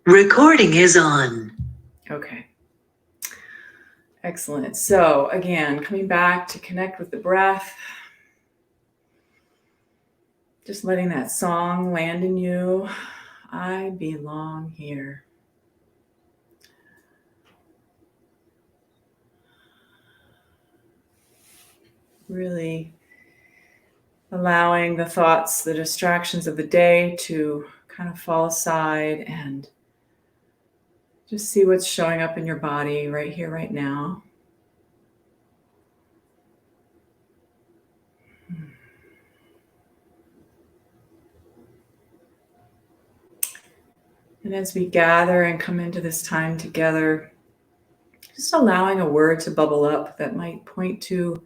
Recording is on. Okay. Excellent. So again, coming back to connect with the breath. Just letting that song land in you. I belong here. Really allowing the thoughts, the distractions of the day to kind of fall aside and just see what's showing up in your body right here, right now. And as we gather and come into this time together, just allowing a word to bubble up that might point to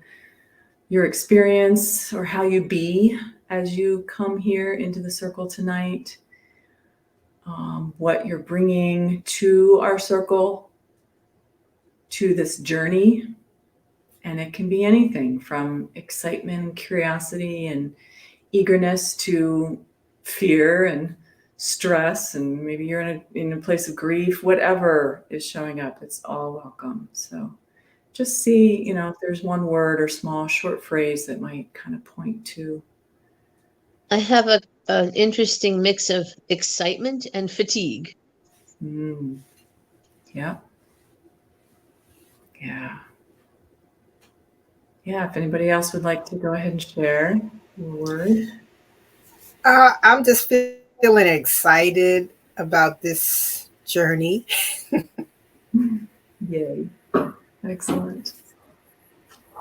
your experience or how you be as you come here into the circle tonight, what you're bringing to our circle, to this journey. And it can be anything from excitement, curiosity, and eagerness to fear and stress, and maybe you're in a place of grief. Whatever is showing up, it's all welcome. So just see, if there's one word or small short phrase that might kind of point to. I have an interesting mix of excitement and fatigue. Yeah. If anybody else would like to go ahead and share your word. I'm just feeling excited about this journey. Yay. Excellent.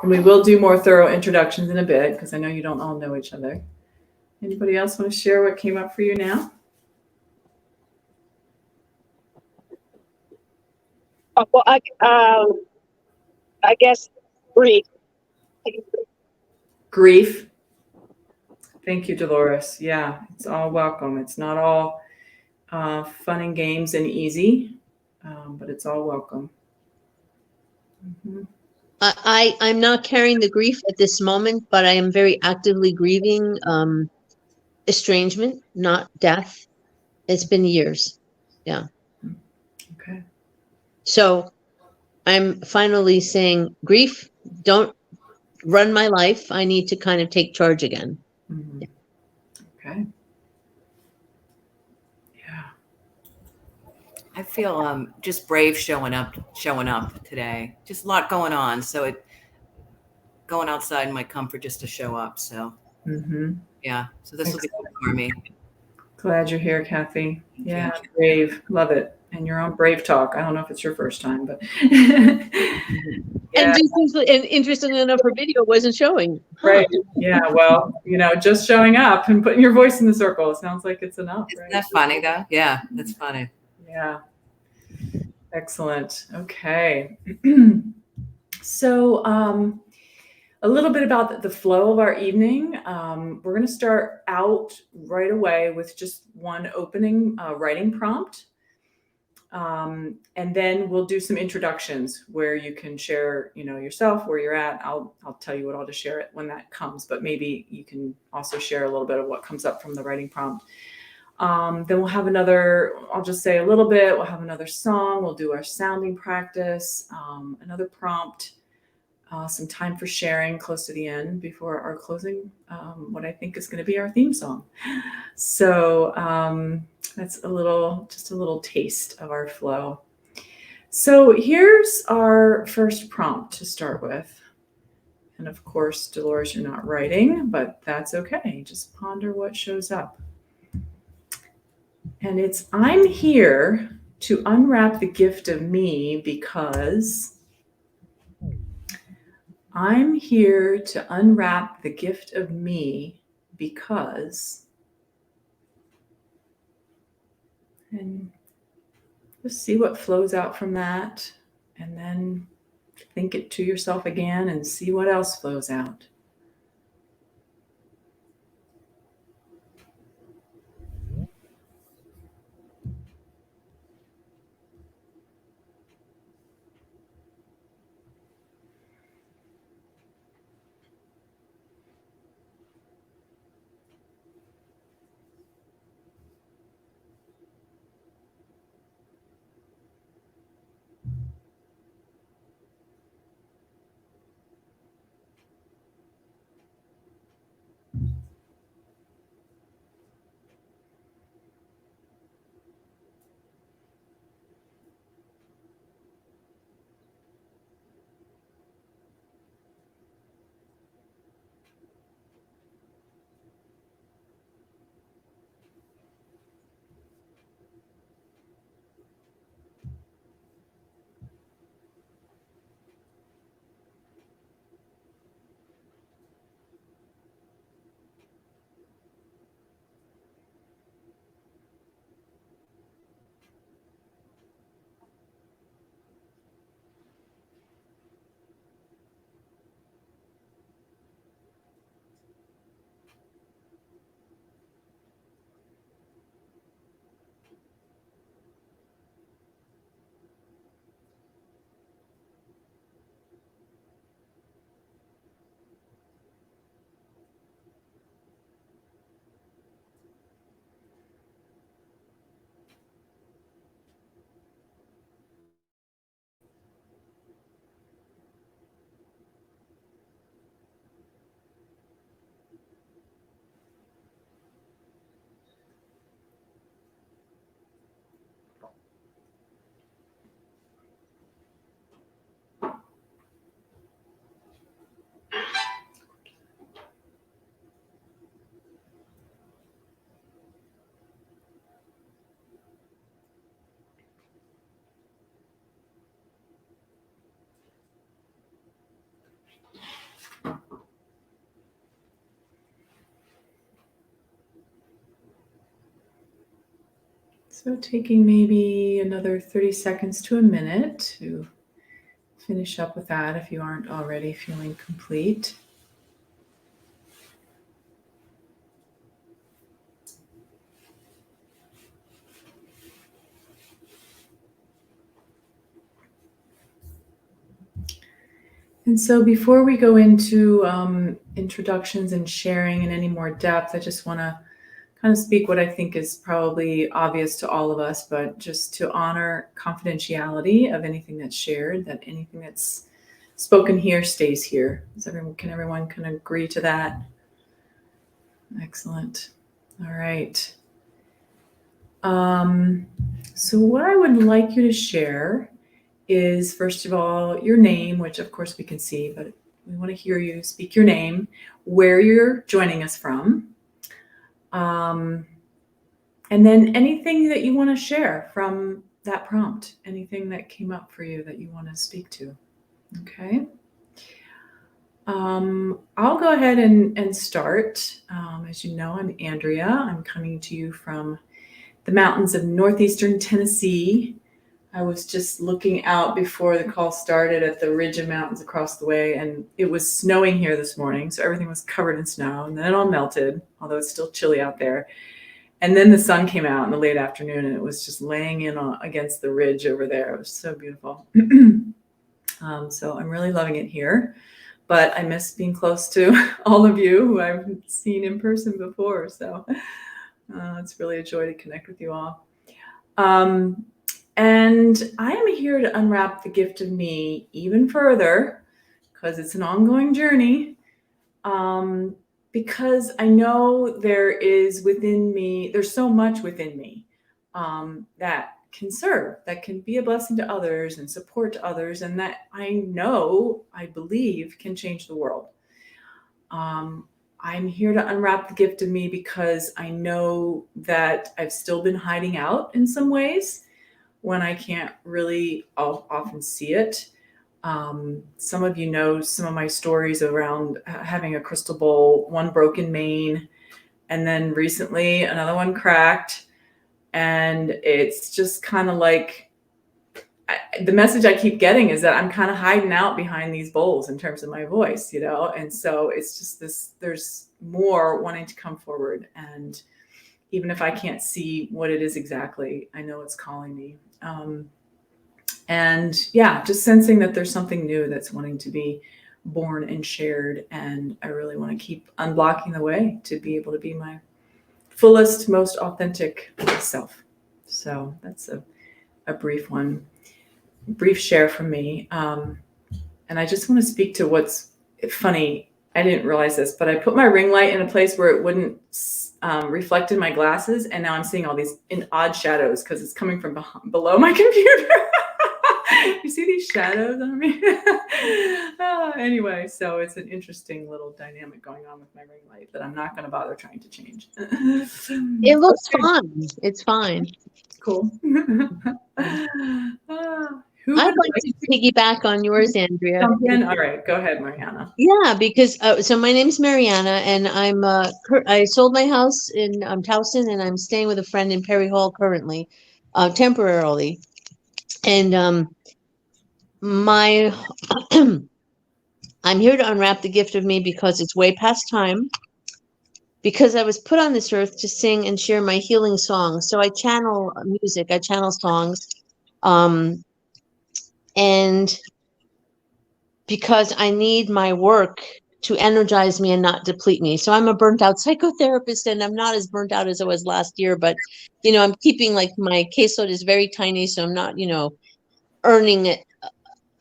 And we will do more thorough introductions in a bit because I know you don't all know each other. Anybody else want to share what came up for you now? Well, I guess grief. Grief. Thank you, Dolores. Yeah, it's all welcome. It's not all fun and games and easy, but it's all welcome. Mm-hmm. I'm not carrying the grief at this moment, but I am very actively grieving estrangement, not death. It's been years. Yeah. Okay. So I'm finally saying, grief, don't run my life. I need to kind of take charge again. Mm-hmm. Okay. Yeah. I feel just brave showing up today. Just a lot going on. So going outside my comfort just to show up. So yeah. So this will be good for me. Glad you're here, Kathy. Yeah, brave. Love it. And you're on Brave Talk. I don't know if it's your first time, but And interestingly enough, her video wasn't showing. Right. Yeah. Well, just showing up and putting your voice in the circle. It sounds like it's enough. Isn't that funny though? Yeah, that's funny. Yeah. Excellent. Okay. So a little bit about the flow of our evening. We're going to start out right away with just one opening writing prompt. And then we'll do some introductions where you can share, yourself, where you're at. I'll tell you what all to share it when that comes, but maybe you can also share a little bit of what comes up from the writing prompt. Then we'll have I'll just say a little bit, we'll have another song, we'll do our sounding practice, another prompt, some time for sharing close to the end before our closing, what I think is going to be our theme song. So that's just a little taste of our flow. So here's our first prompt to start with. And of course, Dolores, you're not writing, but that's okay. Just ponder what shows up. And it's, I'm here to unwrap the gift of me because I'm here to unwrap the gift of me because, and just see what flows out from that, and then think it to yourself again and see what else flows out. So taking maybe another 30 seconds to a minute to finish up with that if you aren't already feeling complete. And so before we go into introductions and sharing in any more depth, I just want to kind of speak what I think is probably obvious to all of us, but just to honor confidentiality of anything that's shared, that anything that's spoken here stays here. Can everyone agree to that? Excellent. All right. So what I would like you to share is, first of all, your name, which of course we can see, but we want to hear you speak your name, where you're joining us from, and then anything that you want to share from that prompt, anything that came up for you that you want to speak to. Okay. I'll go ahead and start. As you know, I'm Andrea. I'm coming to you from the mountains of northeastern Tennessee. I was just looking out before the call started at the ridge of mountains across the way, and it was snowing here this morning, so everything was covered in snow, and then it all melted, although it's still chilly out there. And then the sun came out in the late afternoon, and it was just laying in against the ridge over there. It was so beautiful. So I'm really loving it here, but I miss being close to all of you who I've seen in person before, so it's really a joy to connect with you all. And I am here to unwrap the gift of me even further, because it's an ongoing journey. Because I know there is within me, there's so much within me that can serve, that can be a blessing to others and support to others, and that I believe can change the world. I'm here to unwrap the gift of me because I know that I've still been hiding out in some ways when I can't really often see it. Some of you know some of my stories around having a crystal bowl, one broken main, and then recently another one cracked. And it's just kind of like, the message I keep getting is that I'm kind of hiding out behind these bowls in terms of my voice, you know? And so it's just this, there's more wanting to come forward. And even if I can't see what it is exactly, I know it's calling me. And yeah, just sensing that there's something new that's wanting to be born and shared. And I really want to keep unblocking the way to be able to be my fullest, most authentic self. So that's a brief share from me. And I just want to speak to what's funny. I didn't realize this, but I put my ring light in a place where it wouldn't reflect in my glasses. And now I'm seeing all these in odd shadows because it's coming from below my computer. You see these shadows on me? Anyway, so it's an interesting little dynamic going on with my ring light that I'm not going to bother trying to change. It looks fine. It's fine. Cool. I'd like to piggyback on yours, Andrea. All right, go ahead, Mariana. Yeah, because so my name is Mariana, and I sold my house in Towson, and I'm staying with a friend in Perry Hall currently, temporarily. And I'm here to unwrap the gift of me because it's way past time. Because I was put on this earth to sing and share my healing songs. So I channel music, I channel songs. And because I need my work to energize me and not deplete me. So I'm a burnt out psychotherapist, and I'm not as burnt out as I was last year, but, you know, I'm keeping, like, my caseload is very tiny. So I'm not, you know, earning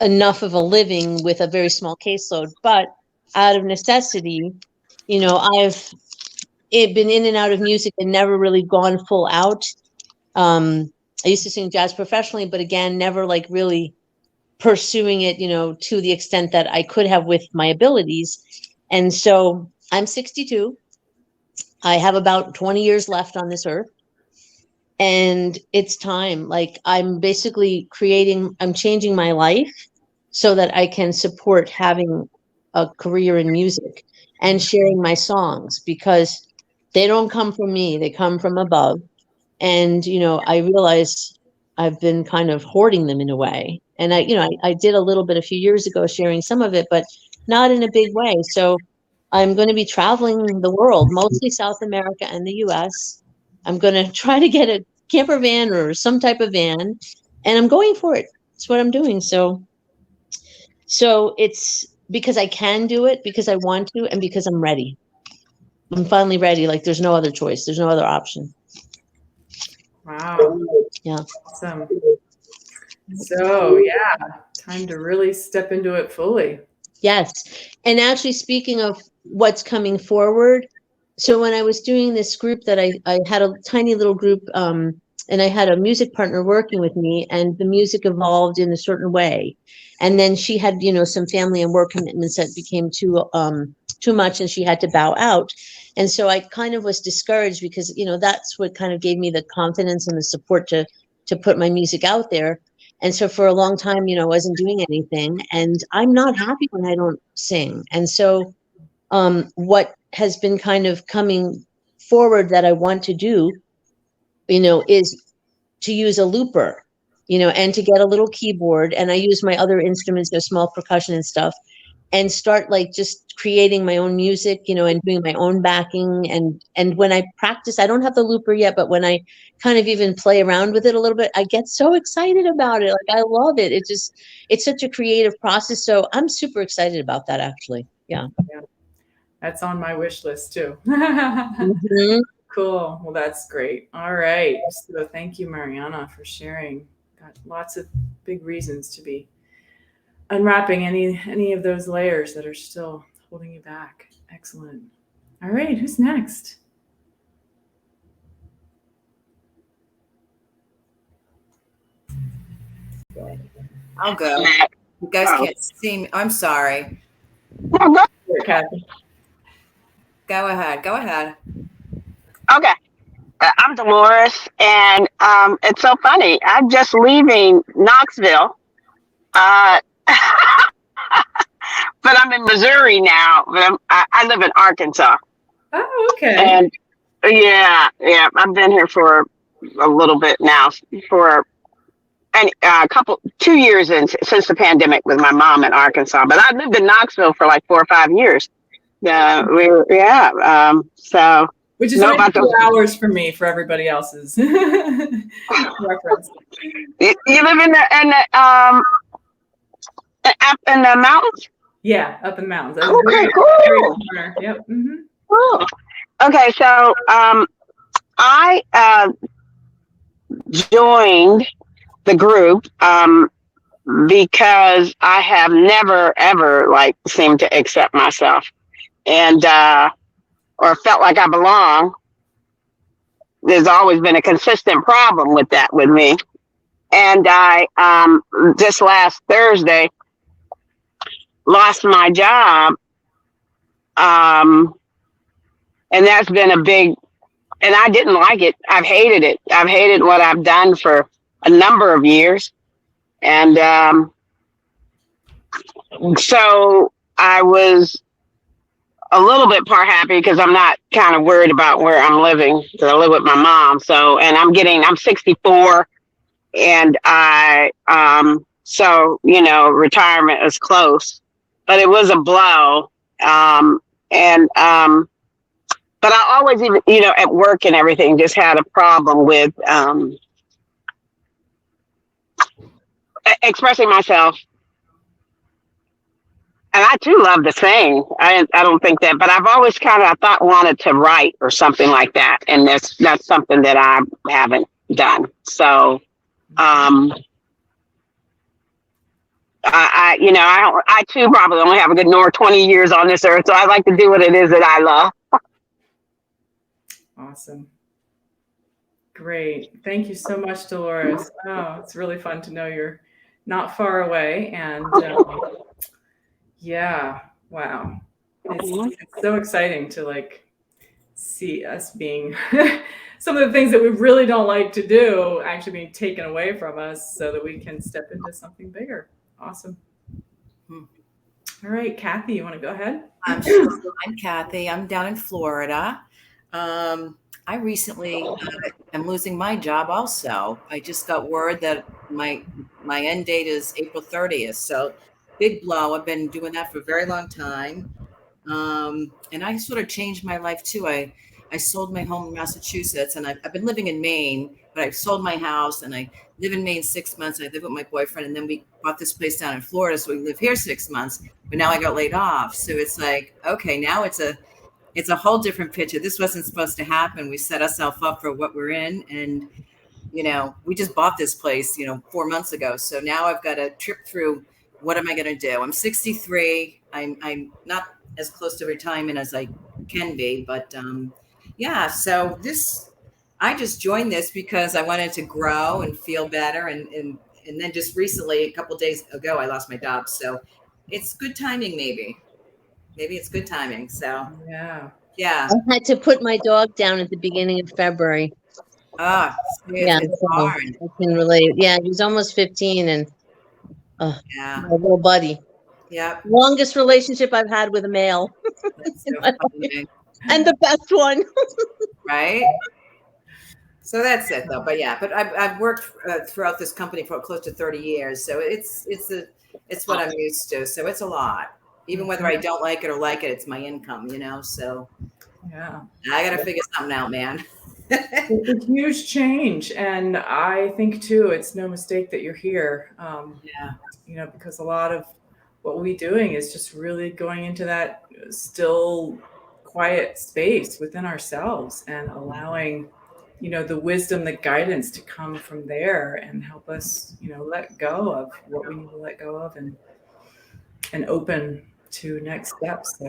enough of a living with a very small caseload, but out of necessity, you know, I've been in and out of music and never really gone full out. I used to sing jazz professionally, but again, never like really pursuing it, you know, to the extent that I could have with my abilities. And so I'm 62. I have about 20 years left on this earth. And it's time. Like, I'm basically I'm changing my life so that I can support having a career in music and sharing my songs, because they don't come from me. They come from above. And, I realized I've been kind of hoarding them in a way. And I did a little bit a few years ago, sharing some of it, but not in a big way. So I'm going to be traveling the world, mostly South America and the US. I'm going to try to get a camper van or some type of van, and I'm going for it. That's what I'm doing. So it's because I can do it, because I want to, and because I'm ready. I'm finally ready. Like, there's no other choice. There's no other option. Wow. Yeah. Awesome. So yeah, time to really step into it fully. Yes. And actually, speaking of what's coming forward, so when I was doing this group that I had a tiny little group, and I had a music partner working with me, and the music evolved in a certain way. And then she had, some family and work commitments that became too much, and she had to bow out. And so I kind of was discouraged because, that's what kind of gave me the confidence and the support to put my music out there. And so for a long time, I wasn't doing anything, and I'm not happy when I don't sing. And so what has been kind of coming forward that I want to do, is to use a looper, and to get a little keyboard. And I use my other instruments, small percussion and stuff, and start like just creating my own music, and doing my own backing. And when I practice, I don't have the looper yet, but when I kind of even play around with it a little bit, I get so excited about it. Like, I love it. It's such a creative process. So I'm super excited about that, actually. Yeah. That's on my wish list too. Mhm. Cool. Well, that's great. All right. So thank you, Mariana, for sharing. Got lots of big reasons to be unwrapping any of those layers that are still holding you back. Excellent. All right. Who's next? I'll go. You guys can't see me. I'm sorry. Here, Kathy. Go ahead. Go ahead. Okay. I'm Dolores, and it's so funny. I'm just leaving Knoxville, uh, but I'm in Missouri now. But I live in Arkansas, Oh, okay. and yeah, I've been here for a little bit now, for a 2 years since the pandemic with my mom in Arkansas. But I lived in Knoxville for like 4 or 5 years. So. Which is know only about 2 those. hours for me, for everybody else's reference. You live in the mountains? Yeah, up in the mountains. Okay, Very cool. corner. Yep. Mm-hmm. Cool. Okay, so I joined the group because I have never ever seemed to accept myself, and or felt like I belong. There's always been a consistent problem with that with me. And I just last Thursday lost my job, and that's been a big, and I didn't like it. I've hated it. I've hated what I've done for a number of years. And so I was a little bit part happy because I'm not kind of worried about where I'm living, because I live with my mom. So, and I'm 64, and so, retirement is close, but it was a blow. But I always, even, at work and everything, just had a problem with expressing myself. And I too love to sing. I don't think that, but I've always wanted to write or something like that. And that's something that I haven't done. So, I too probably only have a good 20 years on this earth. So I like to do what it is that I love. Awesome. Great. Thank you so much, Dolores. Oh, it's really fun to know you're not far away. And yeah, wow. It's so exciting to see us being some of the things that we really don't like to do actually being taken away from us so that we can step into something bigger. Awesome. All right, Kathy, you want to go ahead? I'm Kathy. I'm down in Florida. I recently am losing my job also. I just got word that my end date is April 30th. So big blow. I've been doing that for a very long time. And I sort of changed my life too. I sold my home in Massachusetts, and I've been living in Maine, but I sold my house and I live in Maine 6 months. I live with my boyfriend, and then we bought this place down in Florida. So we live here 6 months, but now I got laid off. So it's like, okay, now it's a whole different picture. This wasn't supposed to happen. We set ourselves up for what we're in. And, we just bought this place, 4 months ago. So now I've got to trip through, what am I going to do? I'm 63. I'm not as close to retirement as I can be, but yeah. So I just joined this because I wanted to grow and feel better. And then just recently, a couple of days ago, I lost my job. So it's good timing, maybe it's good timing. So Yeah. yeah. I had to put my dog down at the beginning of February. Yeah, It's so hard. I can relate. Yeah, he's almost 15 and Yeah. my little buddy. Yeah. Longest relationship I've had with a male That's so funny, and the best one. right? So that's it, though. But yeah, but I've worked throughout this company for close to 30 years, so it's what I'm used to. So it's a lot, even whether I don't like it or like it. It's my income, So Yeah. I got to figure something out, man. It's a huge change. And I think too, it's no mistake that you're here. Yeah. Because a lot of what we're doing is just really going into that still quiet space within ourselves and allowing, the wisdom, the guidance to come from there and help us, let go of what we need to let go of and open to next steps.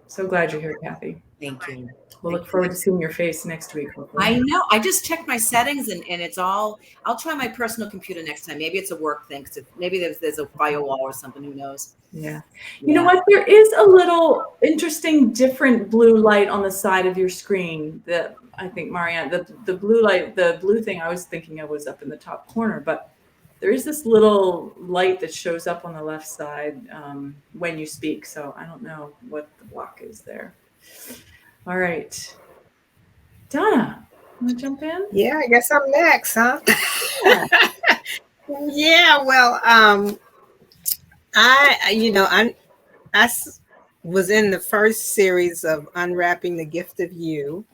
So glad you're here, Kathy. Thank you. We'll look forward to seeing your face next week. Hopefully. I know. I just checked my settings and it's all. I'll try my personal computer next time. Maybe it's a work thing. Maybe there's a firewall or something. Who knows? Yeah. You know what? There is a little interesting, different blue light on the side of your screen. That I think, Marianne, the blue light, the blue thing I was thinking of was up in the top corner, but there is this little light that shows up on the left side when you speak. So I don't know what the block is there. All right. Donna, want to jump in? Yeah, I guess I'm next, huh? Yeah, well, I was in the first series of Unwrapping the Gift of You,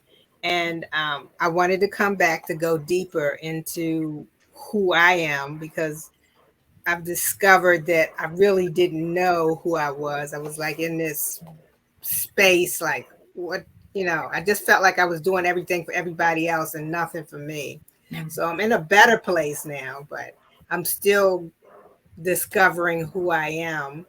and I wanted to come back to go deeper into who I am because I've discovered that I really didn't know who I was. I was like in this space, like what, I just felt like I was doing everything for everybody else and nothing for me. So I'm in a better place now, but I'm still discovering who I am.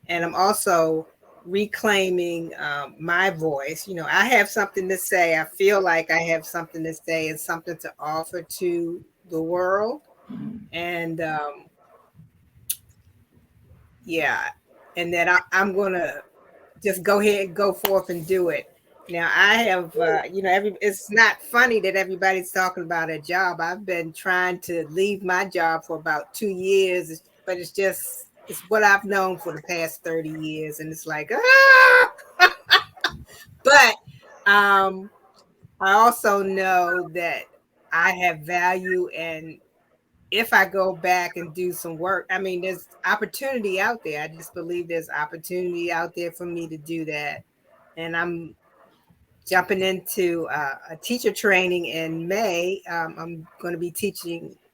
And I'm also reclaiming my voice. I have something to say. I feel like I have something to say and something to offer to the world. And yeah, and then I'm going to just go ahead, go forth and do it. Now I have, it's not funny that everybody's talking about a job. I've been trying to leave my job for about 2 years, but it's what I've known for the past 30 years. And it's like, but I also know that I have value. And if I go back and do some work, I mean, there's opportunity out there. I just believe there's opportunity out there for me to do that. And I'm jumping into a teacher training in May. I'm going to be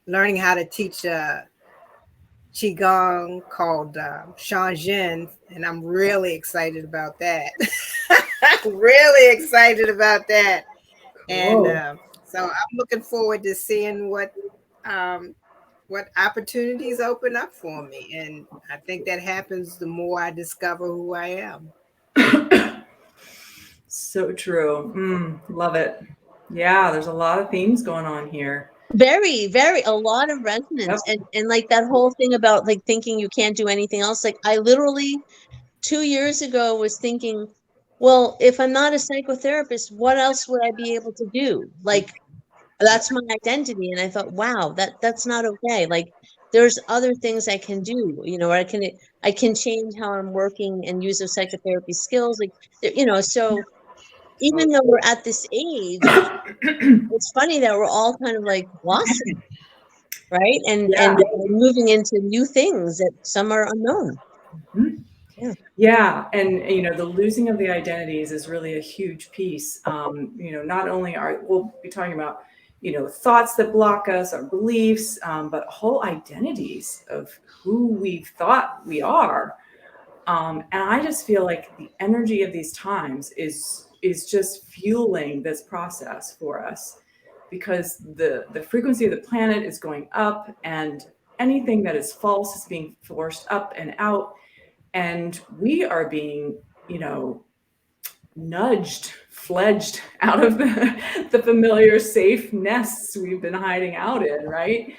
learning how to teach Qigong called Shanjin, and I'm really excited about that. Really excited about that. Cool. And so I'm looking forward to seeing what opportunities open up for me. And I think that happens the more I discover who I am. So true. Love it. Yeah, there's a lot of themes going on here. Very, very, a lot of resonance. Yep. And like that whole thing about like thinking you can't do anything else. Like I literally 2 years ago was thinking, well, if I'm not a psychotherapist, what else would I be able to do? Like that's my identity. And I thought, wow, that's not okay. Like there's other things I can do, I can change how I'm working and use those psychotherapy skills. Like, so even though we're at this age, it's funny that we're all kind of like blossoming, right? And moving into new things that some are unknown. Mhm. Yeah. Yeah, and the losing of the identities is really a huge piece. Not only we'll be talking about thoughts that block us, our beliefs, but whole identities of who we've thought we are. And I just feel like the energy of these times is just fueling this process for us, because the frequency of the planet is going up, and anything that is false is being forced up and out. And we are being, nudged, fledged out of the familiar safe nests we've been hiding out in, right?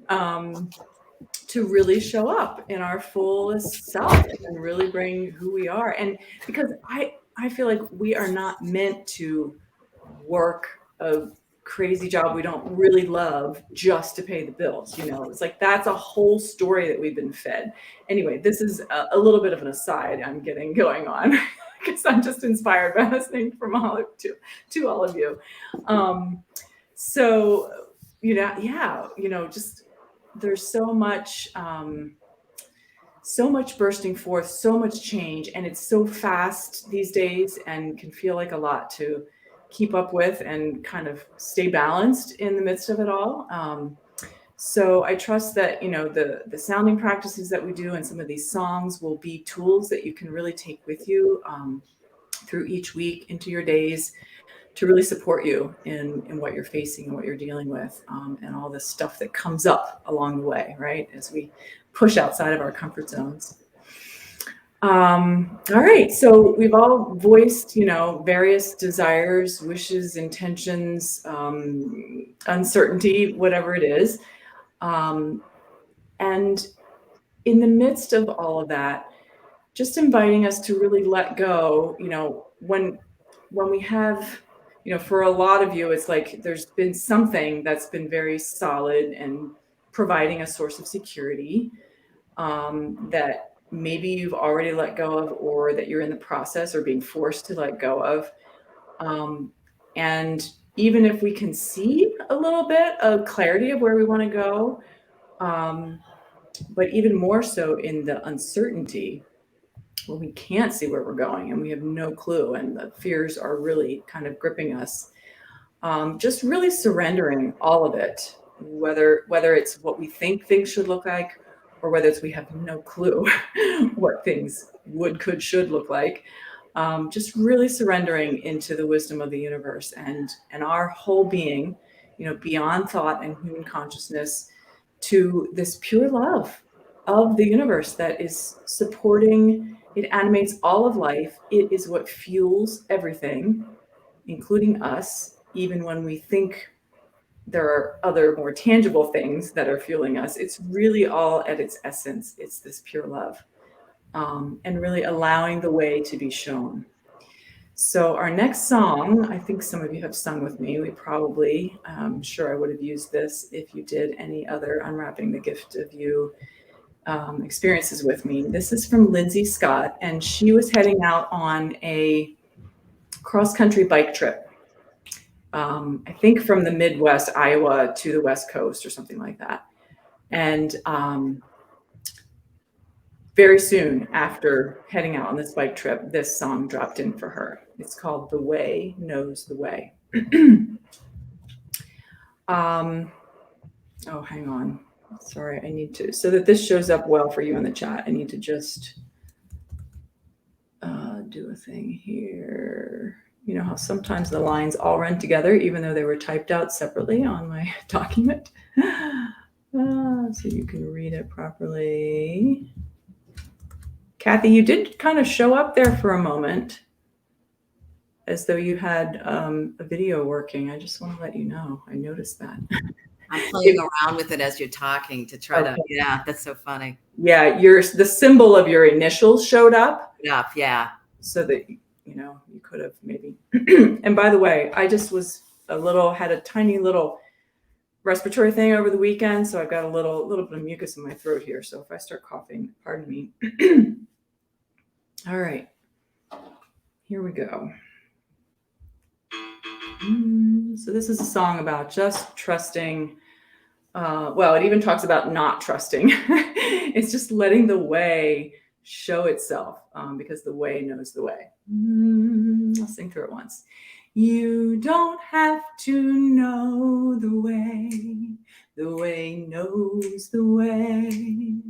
To really show up in our fullest self and really bring who we are. And because I feel like we are not meant to work a crazy job we don't really love just to pay the bills. It's like that's a whole story that we've been fed. Anyway, this is a little bit of an aside I'm getting going on because I'm just inspired by listening from to all of you. Just there's so much bursting forth, so much change, and it's so fast these days and can feel like a lot to keep up with and kind of stay balanced in the midst of it all. So I trust that, the sounding practices that we do and some of these songs will be tools that you can really take with you through each week into your days to really support you in what you're facing and what you're dealing with, and all this stuff that comes up along the way, right? As we push outside of our comfort zones. All right. So we've all voiced, various desires, wishes, intentions, uncertainty, whatever it is. And in the midst of all of that, just inviting us to really let go, when we have, for a lot of you, it's like there's been something that's been very solid and providing a source of security, that maybe you've already let go of, or that you're in the process or being forced to let go of. And even if we can see a little bit of clarity of where we want to go, but even more so in the uncertainty, where we can't see where we're going and we have no clue and the fears are really kind of gripping us, just really surrendering all of it, whether it's what we think things should look like, or whether it's we have no clue what things could, should look like. Just really surrendering into the wisdom of the universe and our whole being, beyond thought and human consciousness, to this pure love of the universe that is supporting. It animates all of life. It is what fuels everything, including us, even when we think there are other more tangible things that are fueling us. It's really all at its essence. It's this pure love, and really allowing the way to be shown. So our next song, I think some of you have sung with me. We probably, I'm sure I would have used this if you did any other Unwrapping the Gift of You experiences with me. This is from Lyndsey Scott, and she was heading out on a cross-country bike trip. I think from the Midwest, Iowa, to the West Coast or something like that. And very soon after heading out on this bike trip, this song dropped in for her. It's called The Way Knows the Way. Oh, hang on. Sorry, I need to, so that this shows up well for you in the chat, I need to just do a thing here. You know how sometimes the lines all run together, even though they were typed out separately on my document. So you can read it properly. Kathy, you did kind of show up there for a moment, as though you had a video working. I just want to let you know. I noticed that. I'm playing around with it as you're talking to try to, yeah, that's so funny. Yeah, the symbol of your initials showed up. Yeah. So that, you could have maybe. And by the way, I just was had a tiny little respiratory thing over the weekend. So I've got a little bit of mucus in my throat here. So if I start coughing, pardon me. All right, here we go. So this is a song about just trusting. Well, it even talks about not trusting. It's just letting the way show itself, because the way knows the way. I'll sing through it once. You don't have to know the way knows the way.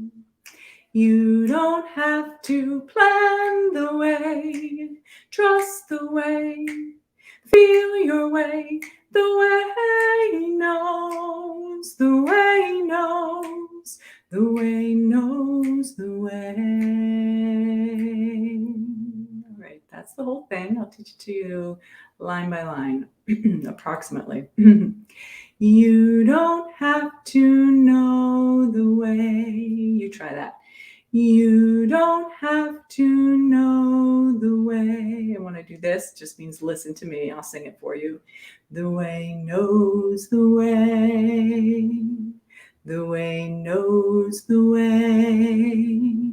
You don't have to plan the way, trust the way, feel your way, the way knows, the way knows, the way knows the way. All right, that's the whole thing. I'll teach it to you line by line, approximately. You don't have to know the way. You try that. You don't have to know the way. And when I do this, it just means listen to me. I'll sing it for you. The way knows the way. The way knows the way.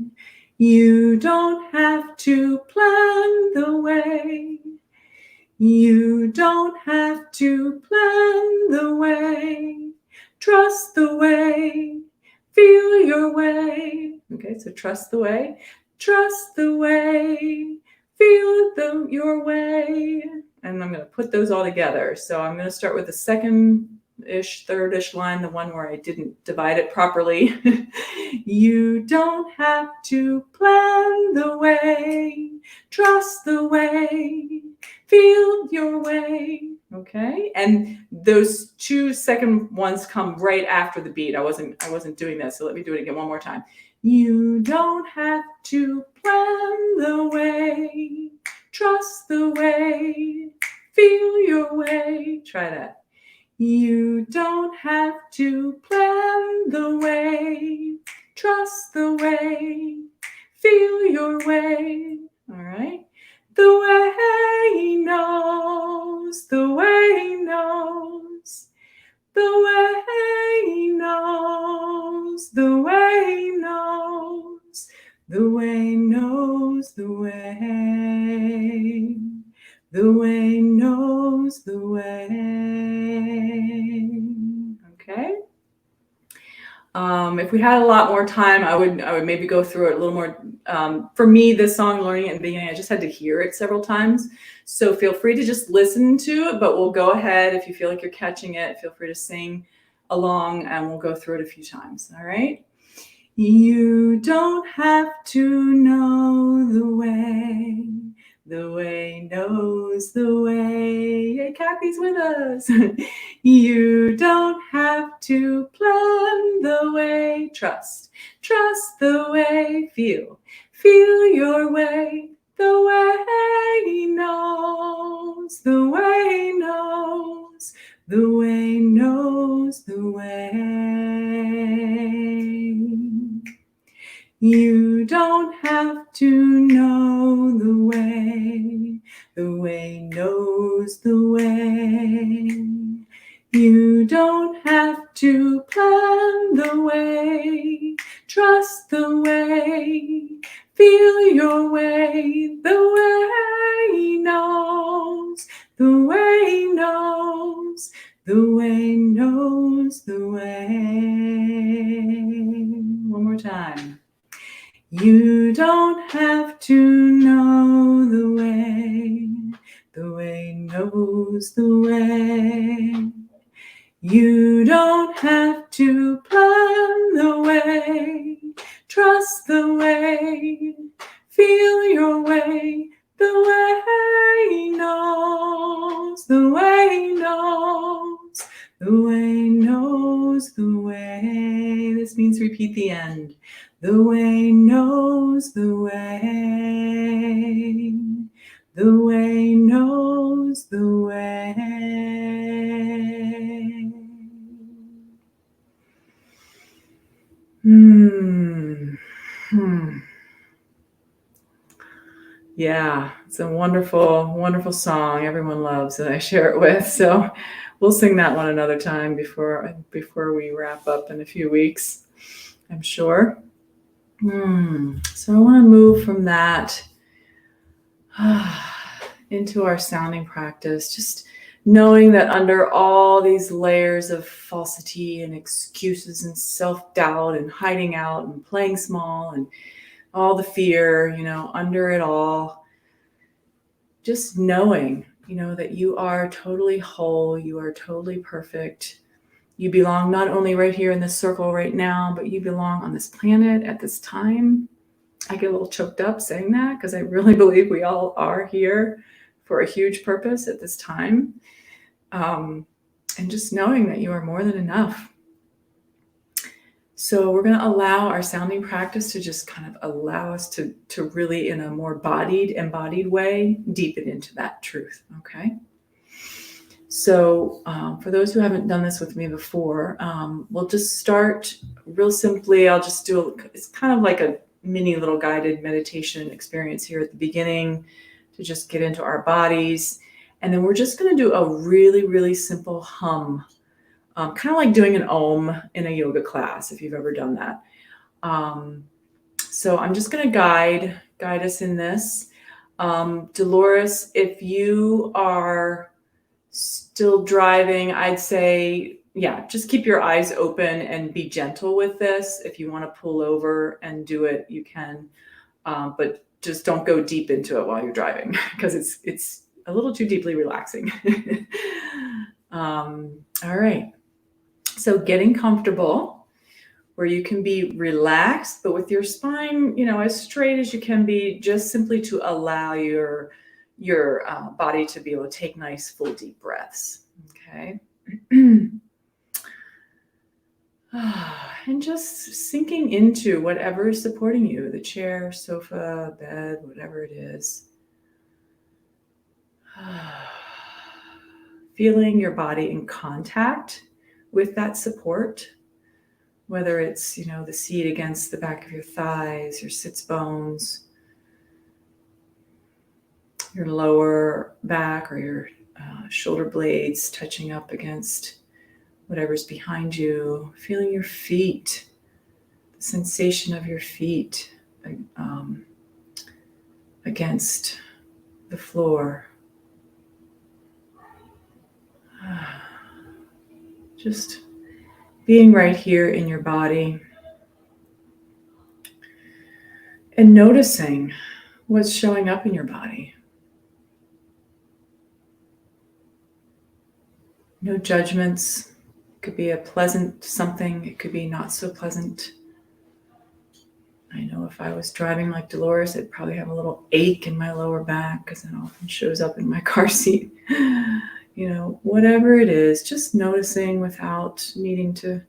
You don't have to plan the way. You don't have to plan the way. Trust the way. Feel your way. Okay, so trust the way. Trust the way. Feel your way. And I'm going to put those all together. So I'm going to start with the second-ish, third-ish line, the one where I didn't divide it properly. You don't have to plan the way. Trust the way. Feel your way. Okay, and those two second ones come right after the beat. I wasn't doing that, so let me do it again one more time. You don't have to plan the way, trust the way, feel your way. Try that. You don't have to plan the way, trust the way, feel your way. All right. The way knows, the way knows, the way knows, the way knows, the way knows the way, the way knows the way. Okay. If we had a lot more time, I would maybe go through it a little more. For me, this song, learning it in the beginning, I just had to hear it several times. So feel free to just listen to it, but we'll go ahead. If you feel like you're catching it, feel free to sing along and we'll go through it a few times. All right. You don't have to know the way. The way knows the way. Hey, Kathy's with us. You don't have to plan the way. Trust the way. Feel your way. The way knows, the way knows, the way knows the way. You don't have to know the way knows the way. You don't have to plan the way, trust the way, feel your way, the way knows, the way knows, the way knows the way. One more time. You don't have to know the way knows the way. You don't have to plan the way, trust the way, feel your way, the way knows, the way knows, the way knows the way. This means repeat the end. The way knows the way. The way knows the way. Yeah, it's a wonderful, wonderful song everyone loves that I share it with. So we'll sing that one another time before we wrap up in a few weeks, I'm sure. So I want to move from that into our sounding practice. Just knowing that under all these layers of falsity and excuses and self-doubt and hiding out and playing small and all the fear, under it all, just knowing, that you are totally whole, you are totally perfect. You belong not only right here in this circle right now, but you belong on this planet at this time. I get a little choked up saying that because I really believe we all are here for a huge purpose at this time. And just knowing that you are more than enough. So we're going to allow our sounding practice to just kind of allow us to really, in a more embodied way, deepen into that truth. Okay. So for those who haven't done this with me before, we'll just start real simply. I'll just it's kind of like a mini little guided meditation experience here at the beginning to just get into our bodies. And then we're just going to do a really, really simple hum. Kind of like doing an om in a yoga class, if you've ever done that. So I'm just going to guide us in this. Dolores, if you are still driving, I'd say, just keep your eyes open and be gentle with this. If you want to pull over and do it, you can, but just don't go deep into it while you're driving because it's a little too deeply relaxing. All right. So getting comfortable where you can be relaxed, but with your spine, as straight as you can be, just simply to allow your body to be able to take nice, full, deep breaths. Okay. And just sinking into whatever is supporting you, the chair, sofa, bed, whatever it is. Feeling your body in contact with that support, whether it's, the seat against the back of your thighs, your sits bones, your lower back or your shoulder blades touching up against whatever's behind you, feeling your feet, the sensation of your feet against the floor. Just being right here in your body and noticing what's showing up in your body. No judgments. It could be a pleasant something. It could be not so pleasant. I know if I was driving like Dolores, I'd probably have a little ache in my lower back because it often shows up in my car seat. Whatever it is, just noticing without needing to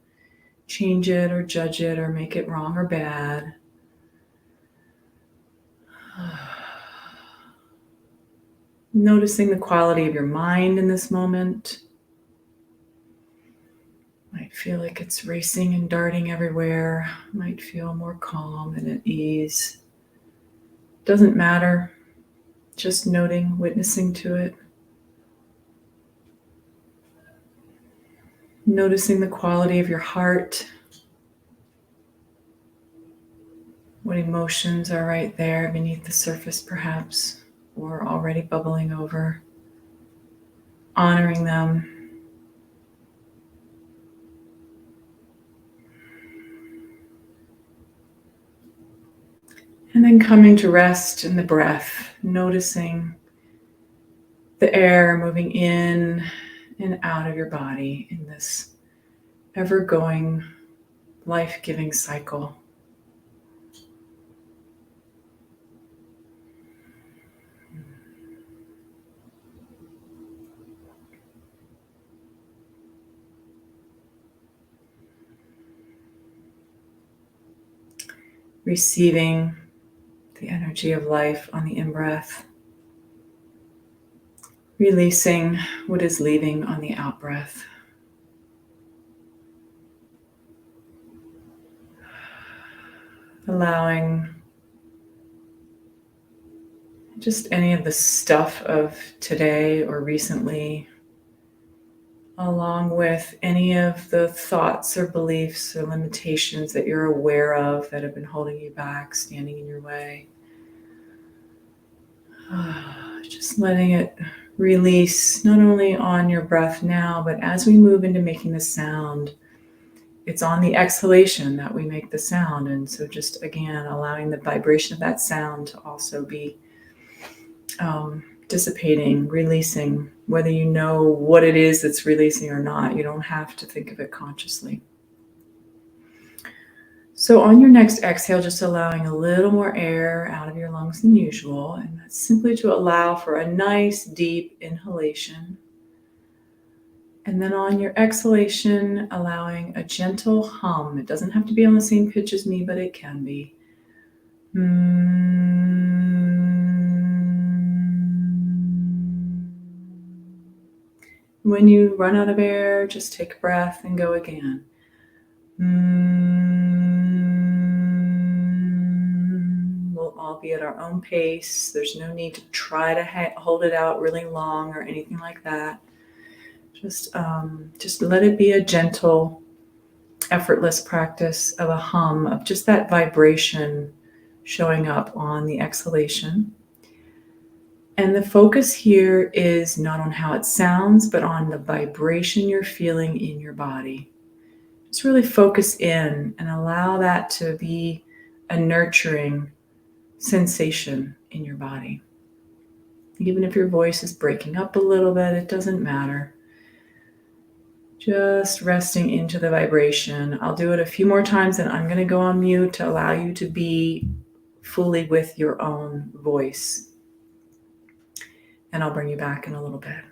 change it or judge it or make it wrong or bad. Noticing the quality of your mind in this moment. Might feel like it's racing and darting everywhere. Might feel more calm and at ease. Doesn't matter. Just noting, witnessing to it. Noticing the quality of your heart. What emotions are right there beneath the surface, perhaps, or already bubbling over. Honoring them. And then coming to rest in the breath, noticing the air moving in and out of your body in this ever-going, life-giving cycle. Receiving the energy of life on the in-breath. Releasing what is leaving on the out-breath. Allowing just any of the stuff of today or recently, along with any of the thoughts or beliefs or limitations that you're aware of that have been holding you back, standing in your way. Just letting it release not only on your breath now, but as we move into making the sound, it's on the exhalation that we make the sound. And so just again, allowing the vibration of that sound to also be dissipating, releasing, whether you know what it is that's releasing or not. You don't have to think of it consciously. So on your next exhale, just allowing a little more air out of your lungs than usual. And that's simply to allow for a nice deep inhalation. And then on your exhalation, allowing a gentle hum. It doesn't have to be on the same pitch as me, but it can be. When you run out of air, just take a breath and go again. We'll all be at our own pace. There's no need to try to hold it out really long or anything like that. Just let it be a gentle, effortless practice of a hum, of just that vibration showing up on the exhalation. And the focus here is not on how it sounds, but on the vibration you're feeling in your body. Just really focus in and allow that to be a nurturing sensation in your body. Even if your voice is breaking up a little bit, it doesn't matter. Just resting into the vibration. I'll do it a few more times and I'm going to go on mute to allow you to be fully with your own voice. And I'll bring you back in a little bit.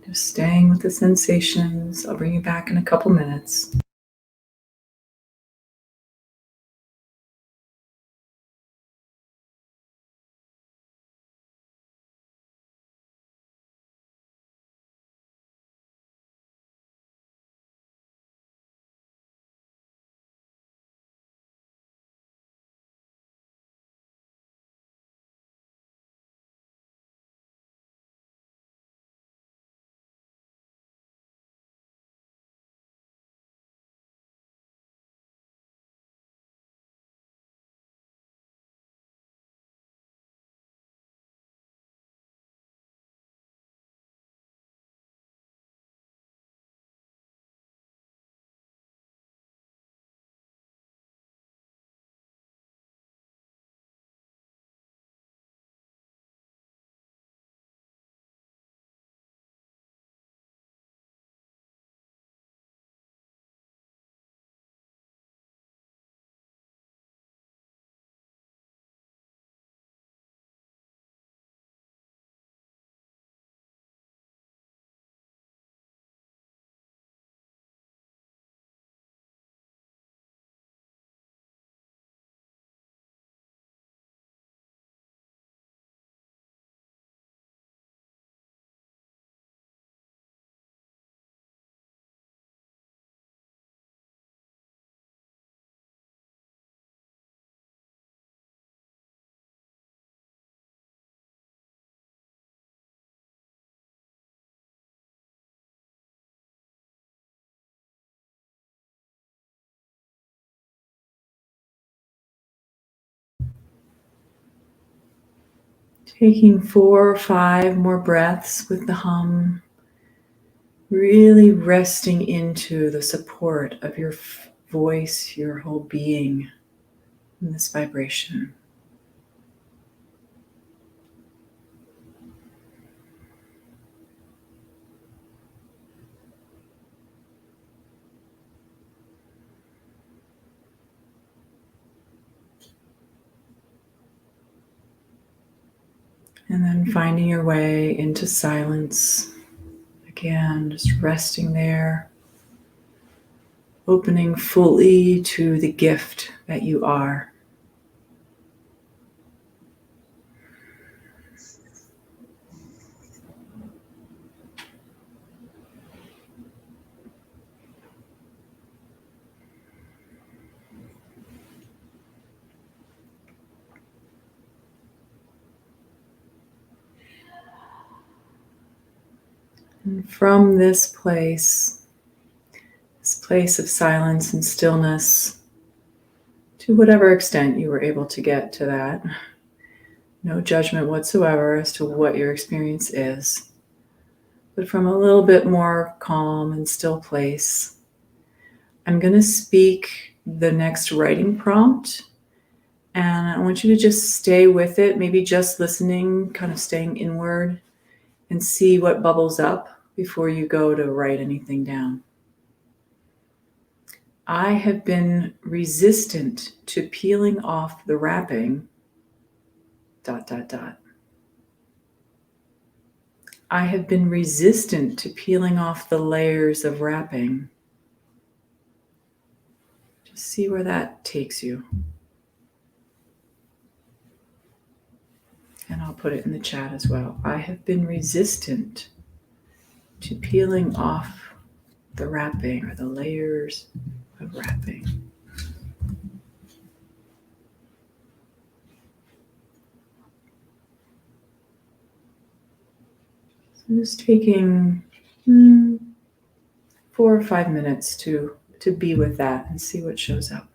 Just staying with the sensations. I'll bring you back in a couple minutes. Taking 4 or 5 more breaths with the hum, really resting into the support of your voice, your whole being in this vibration. And then finding your way into silence. Again, just resting there, opening fully to the gift that you are. And from this place of silence and stillness, to whatever extent you were able to get to that, no judgment whatsoever as to what your experience is, but from a little bit more calm and still place, I'm going to speak the next writing prompt, and I want you to just stay with it, maybe just listening, kind of staying inward, and see what bubbles up before you go to write anything down. I have been resistant to peeling off the wrapping, ... I have been resistant to peeling off the layers of wrapping. Just see where that takes you. And I'll put it in the chat as well. I have been resistant to peeling off the wrapping or the layers of wrapping. So just taking 4 or 5 minutes to be with that and see what shows up.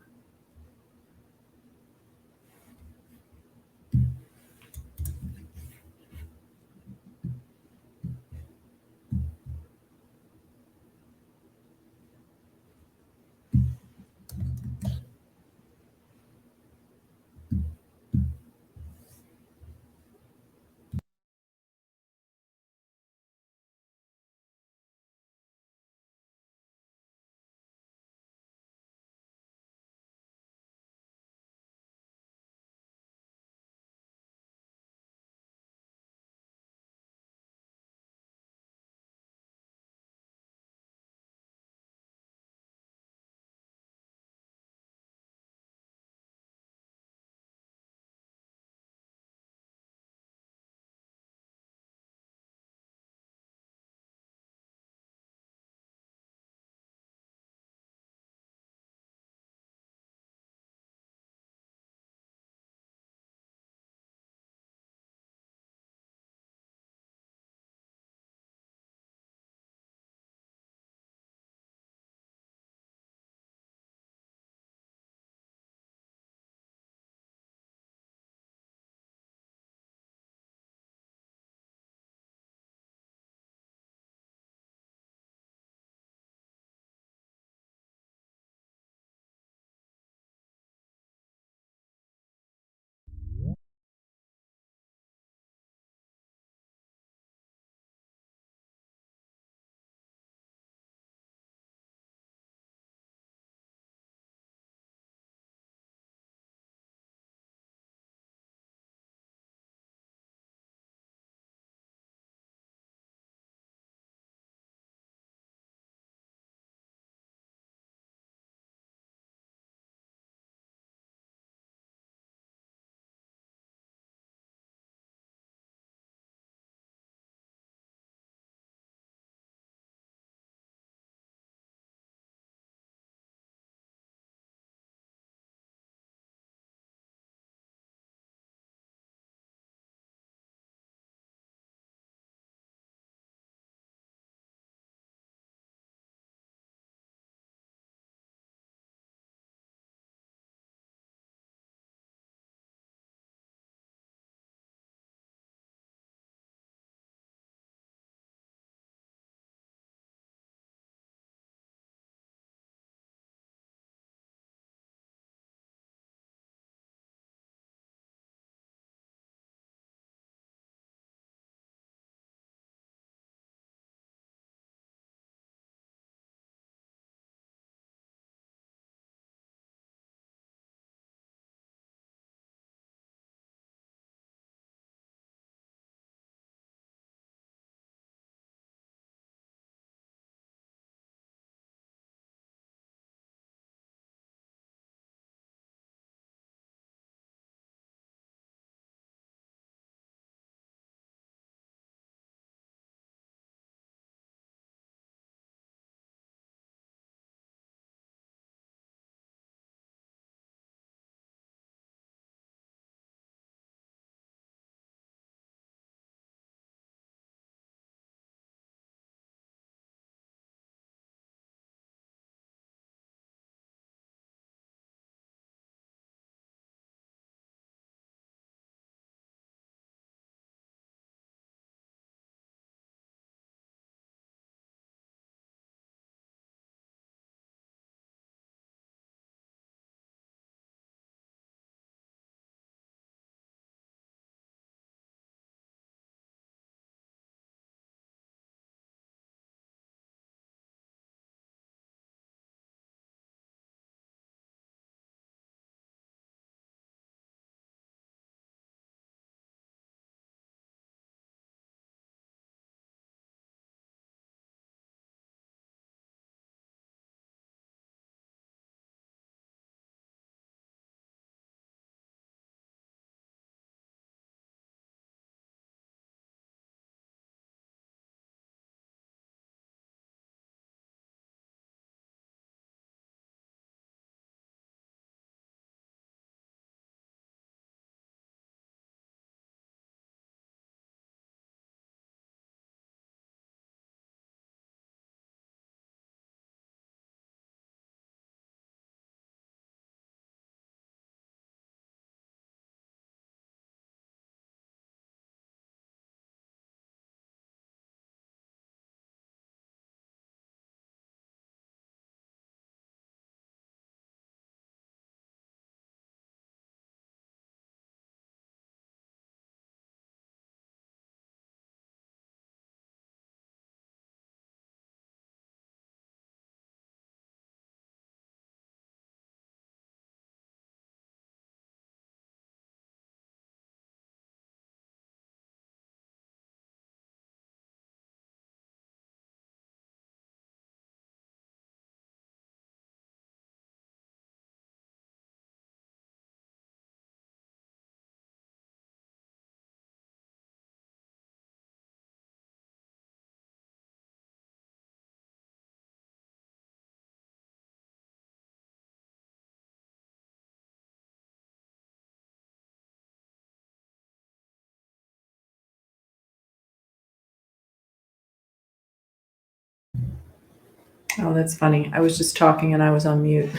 Oh, that's funny. I was just talking and I was on mute.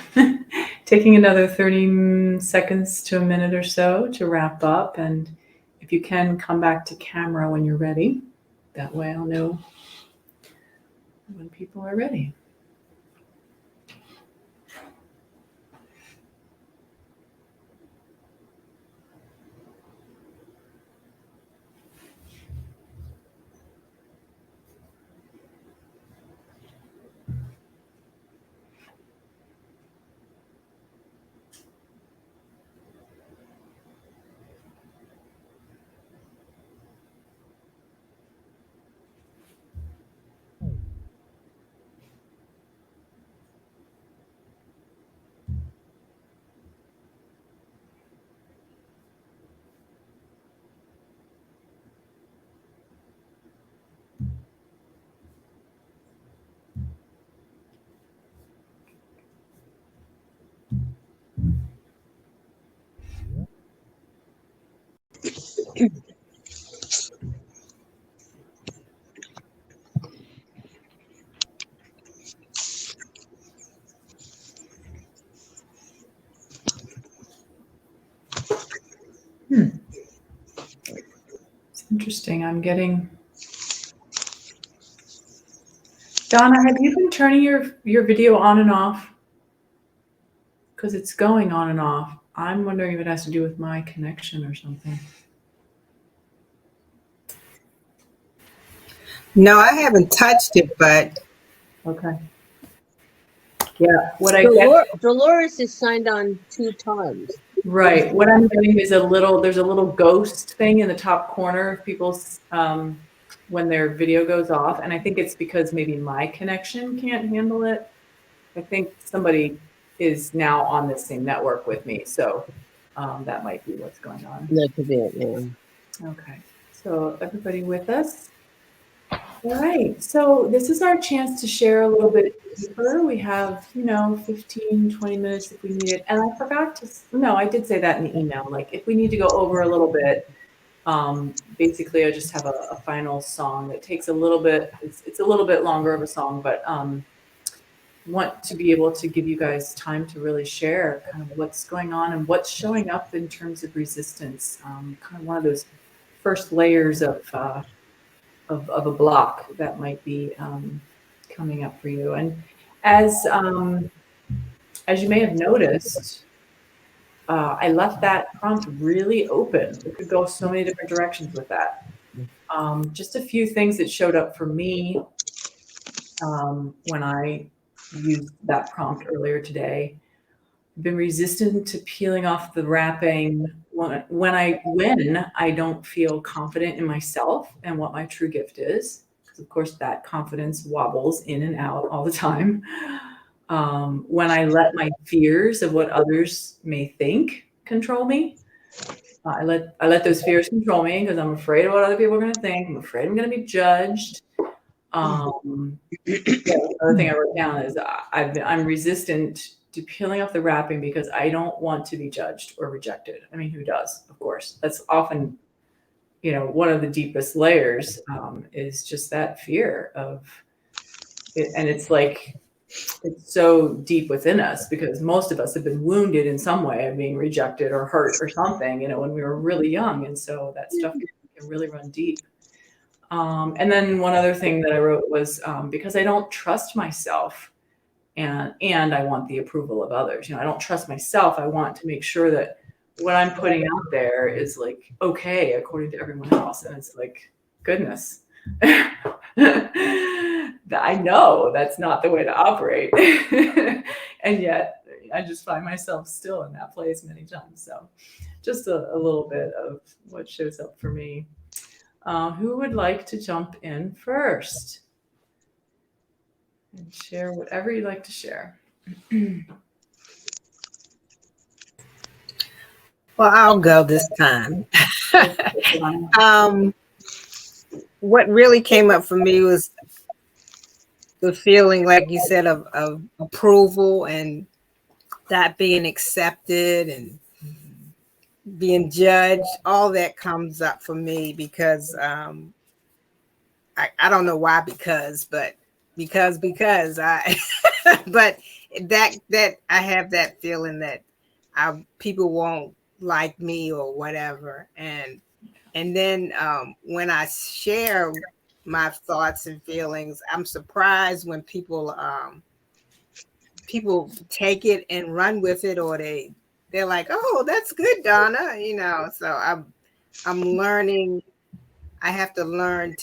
Taking another 30 seconds to a minute or so to wrap up. And if you can, come back to camera when you're ready. That way I'll know when people are ready. It's interesting. I'm getting... Donna, have you been turning your video on and off? Because it's going on and off. I'm wondering if it has to do with my connection or something. No, I haven't touched it, but Okay. Yeah, what I get... Dolores is signed on 2 times. Right. What I'm getting is there's a little ghost thing in the top corner of people's, when their video goes off. And I think it's because maybe my connection can't handle it. I think somebody is now on the same network with me. So that might be what's going on. That could be it, yeah. Okay. So everybody with us? All right. So this is our chance to share a little bit deeper. We have, 15, 20 minutes if we need it. And I forgot to, no, I did say that in the email. Like if we need to go over a little bit, basically I just have a final song that takes a little bit, it's a little bit longer of a song, but want to be able to give you guys time to really share kind of what's going on and what's showing up in terms of resistance. Kind of one of those first layers of a block that might be coming up for you. And as you may have noticed, I left that prompt really open. It could go so many different directions with that. Just a few things that showed up for me when I used that prompt earlier today. I've been resistant to peeling off the wrapping when I don't feel confident in myself and what my true gift is. Because of course that confidence wobbles in and out all the time. When I let my fears of what others may think control me. I let those fears control me because I'm afraid of what other people are going to think. I'm afraid I'm going to be judged. The other thing I wrote down is I'm resistant to peeling off the wrapping because I don't want to be judged or rejected. I mean, who does? Of course, that's often, one of the deepest layers is just that fear of it. And it's like, it's so deep within us because most of us have been wounded in some way of being rejected or hurt or something, when we were really young. And so that stuff can really run deep. And then one other thing that I wrote was because I don't trust myself and I want the approval of others. I don't trust myself. I want to make sure that what I'm putting out there is like, okay, according to everyone else. And it's like, goodness, I know that's not the way to operate. And yet I just find myself still in that place many times. So just a little bit of what shows up for me. Who would like to jump in first and share whatever you'd like to share? well, I'll go this time. What really came up for me was the feeling, like you said, of approval and that being accepted and being judged. All that comes up for me because I don't know why, but because I but that I have that feeling that people won't like me or whatever, and then when I share my thoughts and feelings, I'm surprised when people take it and run with it, or they're like, oh, that's good, Donna, so I'm learning. I have to learn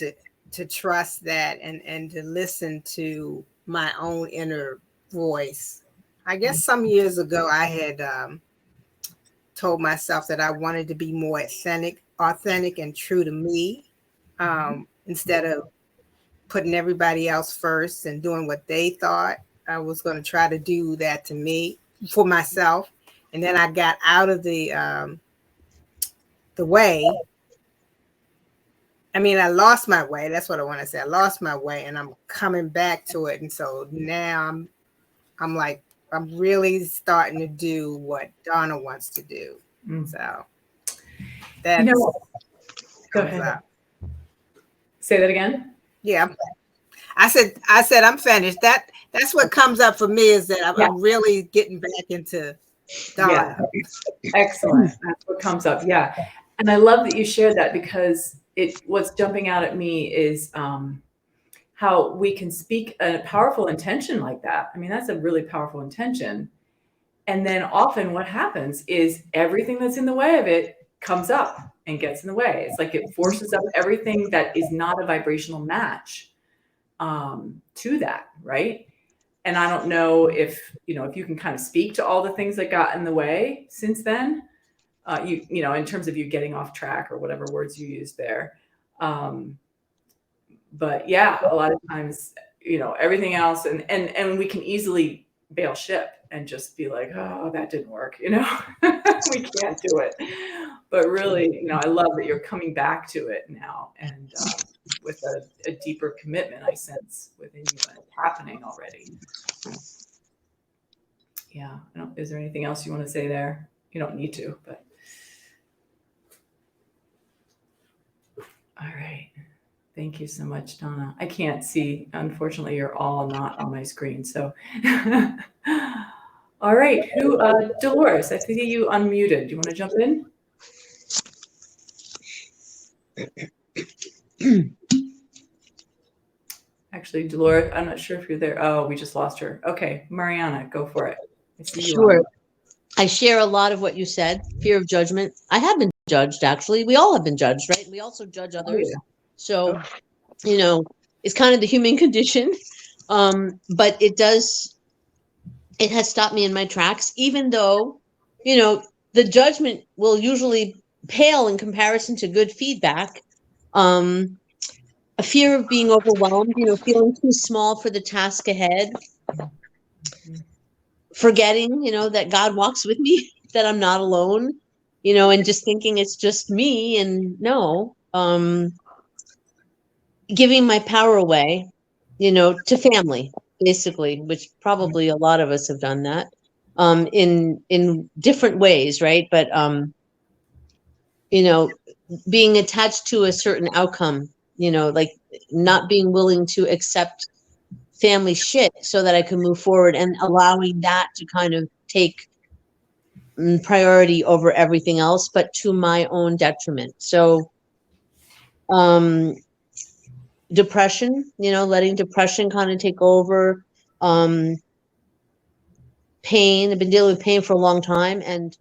to trust that and to listen to my own inner voice. I guess some years ago I had told myself that I wanted to be more authentic and true to me, instead of putting everybody else first and doing what they thought. I was going to try to do that to me, for myself. And then I got out of the way. I mean, I lost my way. That's what I want to say. I lost my way, and I'm coming back to it. And so now I'm like, I'm really starting to do what Donna wants to do. So that's go ahead. Say that again. Yeah, I said I'm finished. That's what comes up for me, is that I'm really getting back into Donna. Yeah. Excellent. That's what comes up. Yeah. And I love that you shared that, because what's jumping out at me is how we can speak a powerful intention like that. I mean, that's a really powerful intention. And then often what happens is everything that's in the way of it comes up and gets in the way. It's like it forces up everything that is not a vibrational match to that, right? And I don't know if you can kind of speak to all the things that got in the way since then, in terms of you getting off track, or whatever words you use there. But yeah, a lot of times, everything else, and we can easily bail ship and just be like, oh, that didn't work, we can't do it. But really, I love that you're coming back to it now, and with a deeper commitment, I sense within you, and it's happening already. Yeah. Is there anything else you want to say there? You don't need to, but. All right. Thank you so much, Donna. I can't see. Unfortunately, you're all not on my screen. So, all right. Dolores, I see you unmuted. Do you want to jump in? Actually, Dolores, I'm not sure if you're there. Oh, we just lost her. Okay. Mariana, go for it. I see you. Sure. I share a lot of what you said. Fear of judgment. I have been judged, actually. We all have been judged, right? We also judge others. Oh, yeah. So, it's kind of the human condition. But it has stopped me in my tracks, even though, the judgment will usually pale in comparison to good feedback. A fear of being overwhelmed, feeling too small for the task ahead. Forgetting, that God walks with me, that I'm not alone, and just thinking it's just me. And no, giving my power away, to family, basically, which probably a lot of us have done that, in different ways. Right. But, being attached to a certain outcome, like not being willing to accept family shit so that I can move forward, and allowing that to kind of take priority over everything else, but to my own detriment. So, depression, letting depression kind of take over, pain. I've been dealing with pain for a long time, and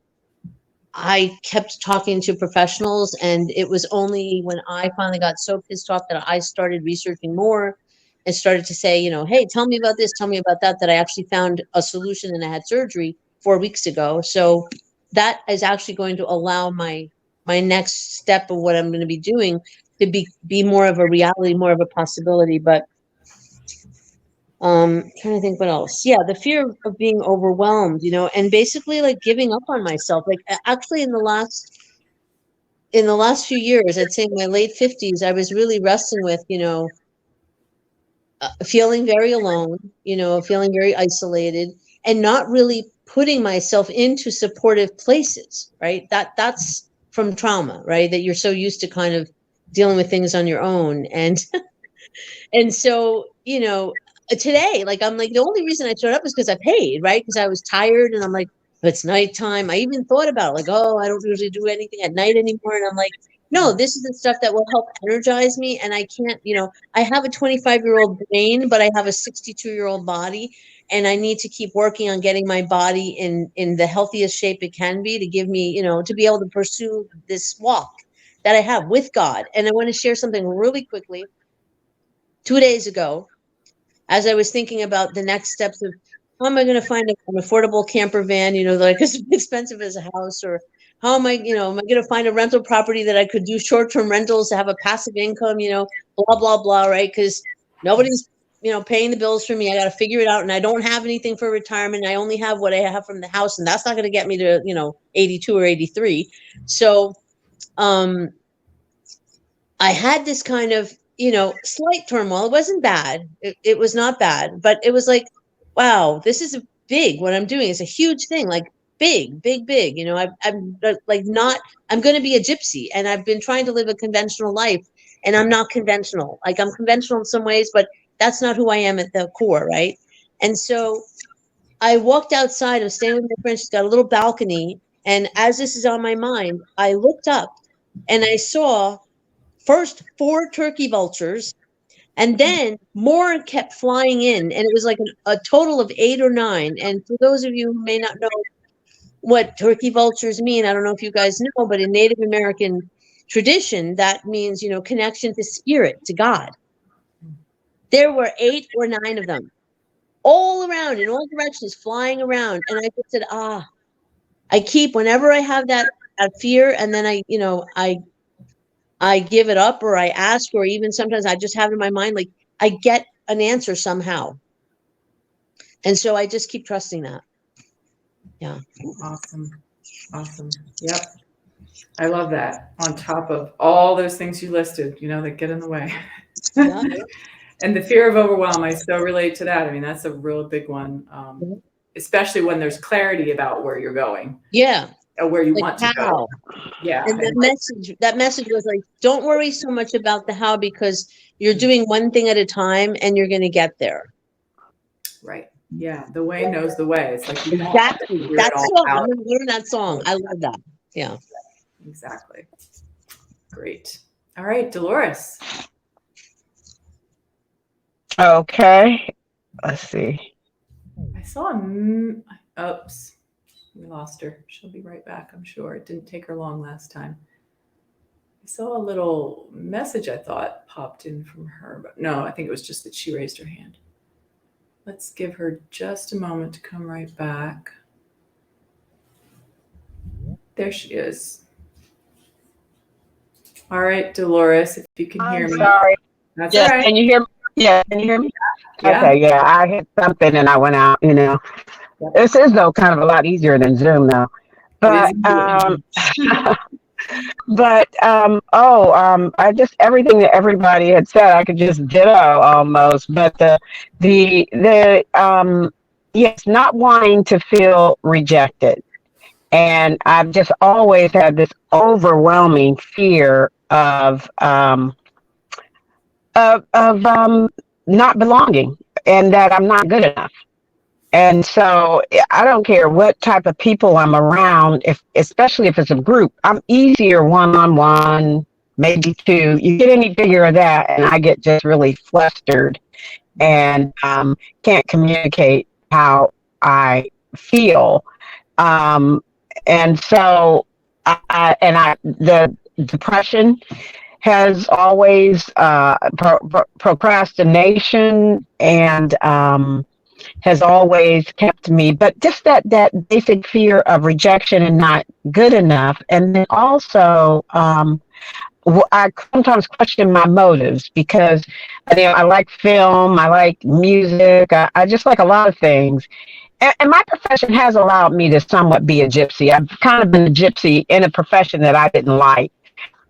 I kept talking to professionals, and it was only when I finally got so pissed off that I started researching more and started to say, hey, tell me about this, tell me about that I actually found a solution, and I had surgery 4 weeks ago. So that is actually going to allow my next step of what I'm going to be doing to be more of a reality, more of a possibility. But trying to think what else. Yeah, the fear of being overwhelmed, and basically like giving up on myself. Like actually in the last few years, I'd say in my late 50s, I was really wrestling with, feeling very alone, feeling very isolated, and not really putting myself into supportive places, right? That's from trauma, right? That you're so used to kind of dealing with things on your own. And, and so, today, like, I'm like, the only reason I showed up is because I paid, right? Because I was tired, and I'm like, it's nighttime. I even thought about it, like, oh, I don't usually do anything at night anymore. And I'm like, no, this is the stuff that will help energize me. And I can't, I have a 25-year-old brain, but I have a 62-year-old body. And I need to keep working on getting my body in the healthiest shape it can be to give me, to be able to pursue this walk that I have with God. And I want to share something really quickly. 2 days ago, as I was thinking about the next steps of how am I going to find an affordable camper van, that is expensive as a house, or how am I, am I going to find a rental property that I could do short-term rentals to have a passive income, blah, blah, blah, right? Because nobody's, paying the bills for me. I got to figure it out. And I don't have anything for retirement. I only have what I have from the house. And that's not going to get me to, 82 or 83. So, I had this kind of, slight turmoil. It wasn't bad. It was not bad, but it was like, wow, this is big. What I'm doing is a huge thing, like big, big, big. I'm like not, I'm going to be a gypsy, and I've been trying to live a conventional life, and I'm not conventional. Like, I'm conventional in some ways, but that's not who I am at the core. Right. And so I walked outside. I was staying with my friend. She's got a little balcony. And as this is on my mind, I looked up and I saw first 4 turkey vultures, and then more kept flying in, and it was like a total of 8 or 9. And for those of you who may not know what turkey vultures mean, I don't know if you guys know, but in Native American tradition, that means, connection to spirit, to God. There were 8 or 9 of them all around in all directions, flying around. And I just said, I keep, whenever I have that fear, and then I give it up, or I ask, or even sometimes I just have in my mind, like, I get an answer somehow. And so I just keep trusting that. Yeah. Awesome. Yep. I love that. On top of all those things you listed, that get in the way. Yeah. And the fear of overwhelm, I so relate to that. I mean, that's a real big one, especially when there's clarity about where you're going. Yeah. Or where you Like want to how. go. Yeah. And that message was like, don't worry so much about the how, because you're doing one thing at a time and you're going to get there. Right. Yeah. The way knows the way. It's like, exactly. That song. I'm going to learn that song. I love that. Yeah. Exactly. Great. All right, Dolores. Okay. Let's see. I saw oops. We lost her. She'll be right back, I'm sure. It didn't take her long last time. I saw a little message I thought popped in from her, but no, I think it was just that she raised her hand. Let's give her just a moment to come right back. There she is. All right, Dolores, if you can hear me. Sorry. That's all right. Can you hear me? Yeah, can you hear me? Yeah. Okay, yeah, I hit something and I went out, Yep. This is, though, kind of a lot easier than Zoom, though. But, I just, everything that everybody had said, I could just ditto almost. But yes, not wanting to feel rejected. And I've just always had this overwhelming fear of not belonging, and that I'm not good enough. And so I don't care what type of people I'm around, especially if it's a group. I'm easier one-on-one, maybe 2. You get any bigger of that, and I get just really flustered and can't communicate how I feel. And so the depression has always procrastination and has always kept me, but just that basic fear of rejection and not good enough. And then also I sometimes question my motives, because I like film, I like music, I just like a lot of things. And my profession has allowed me to somewhat be a gypsy. I've kind of been a gypsy in a profession that I didn't like,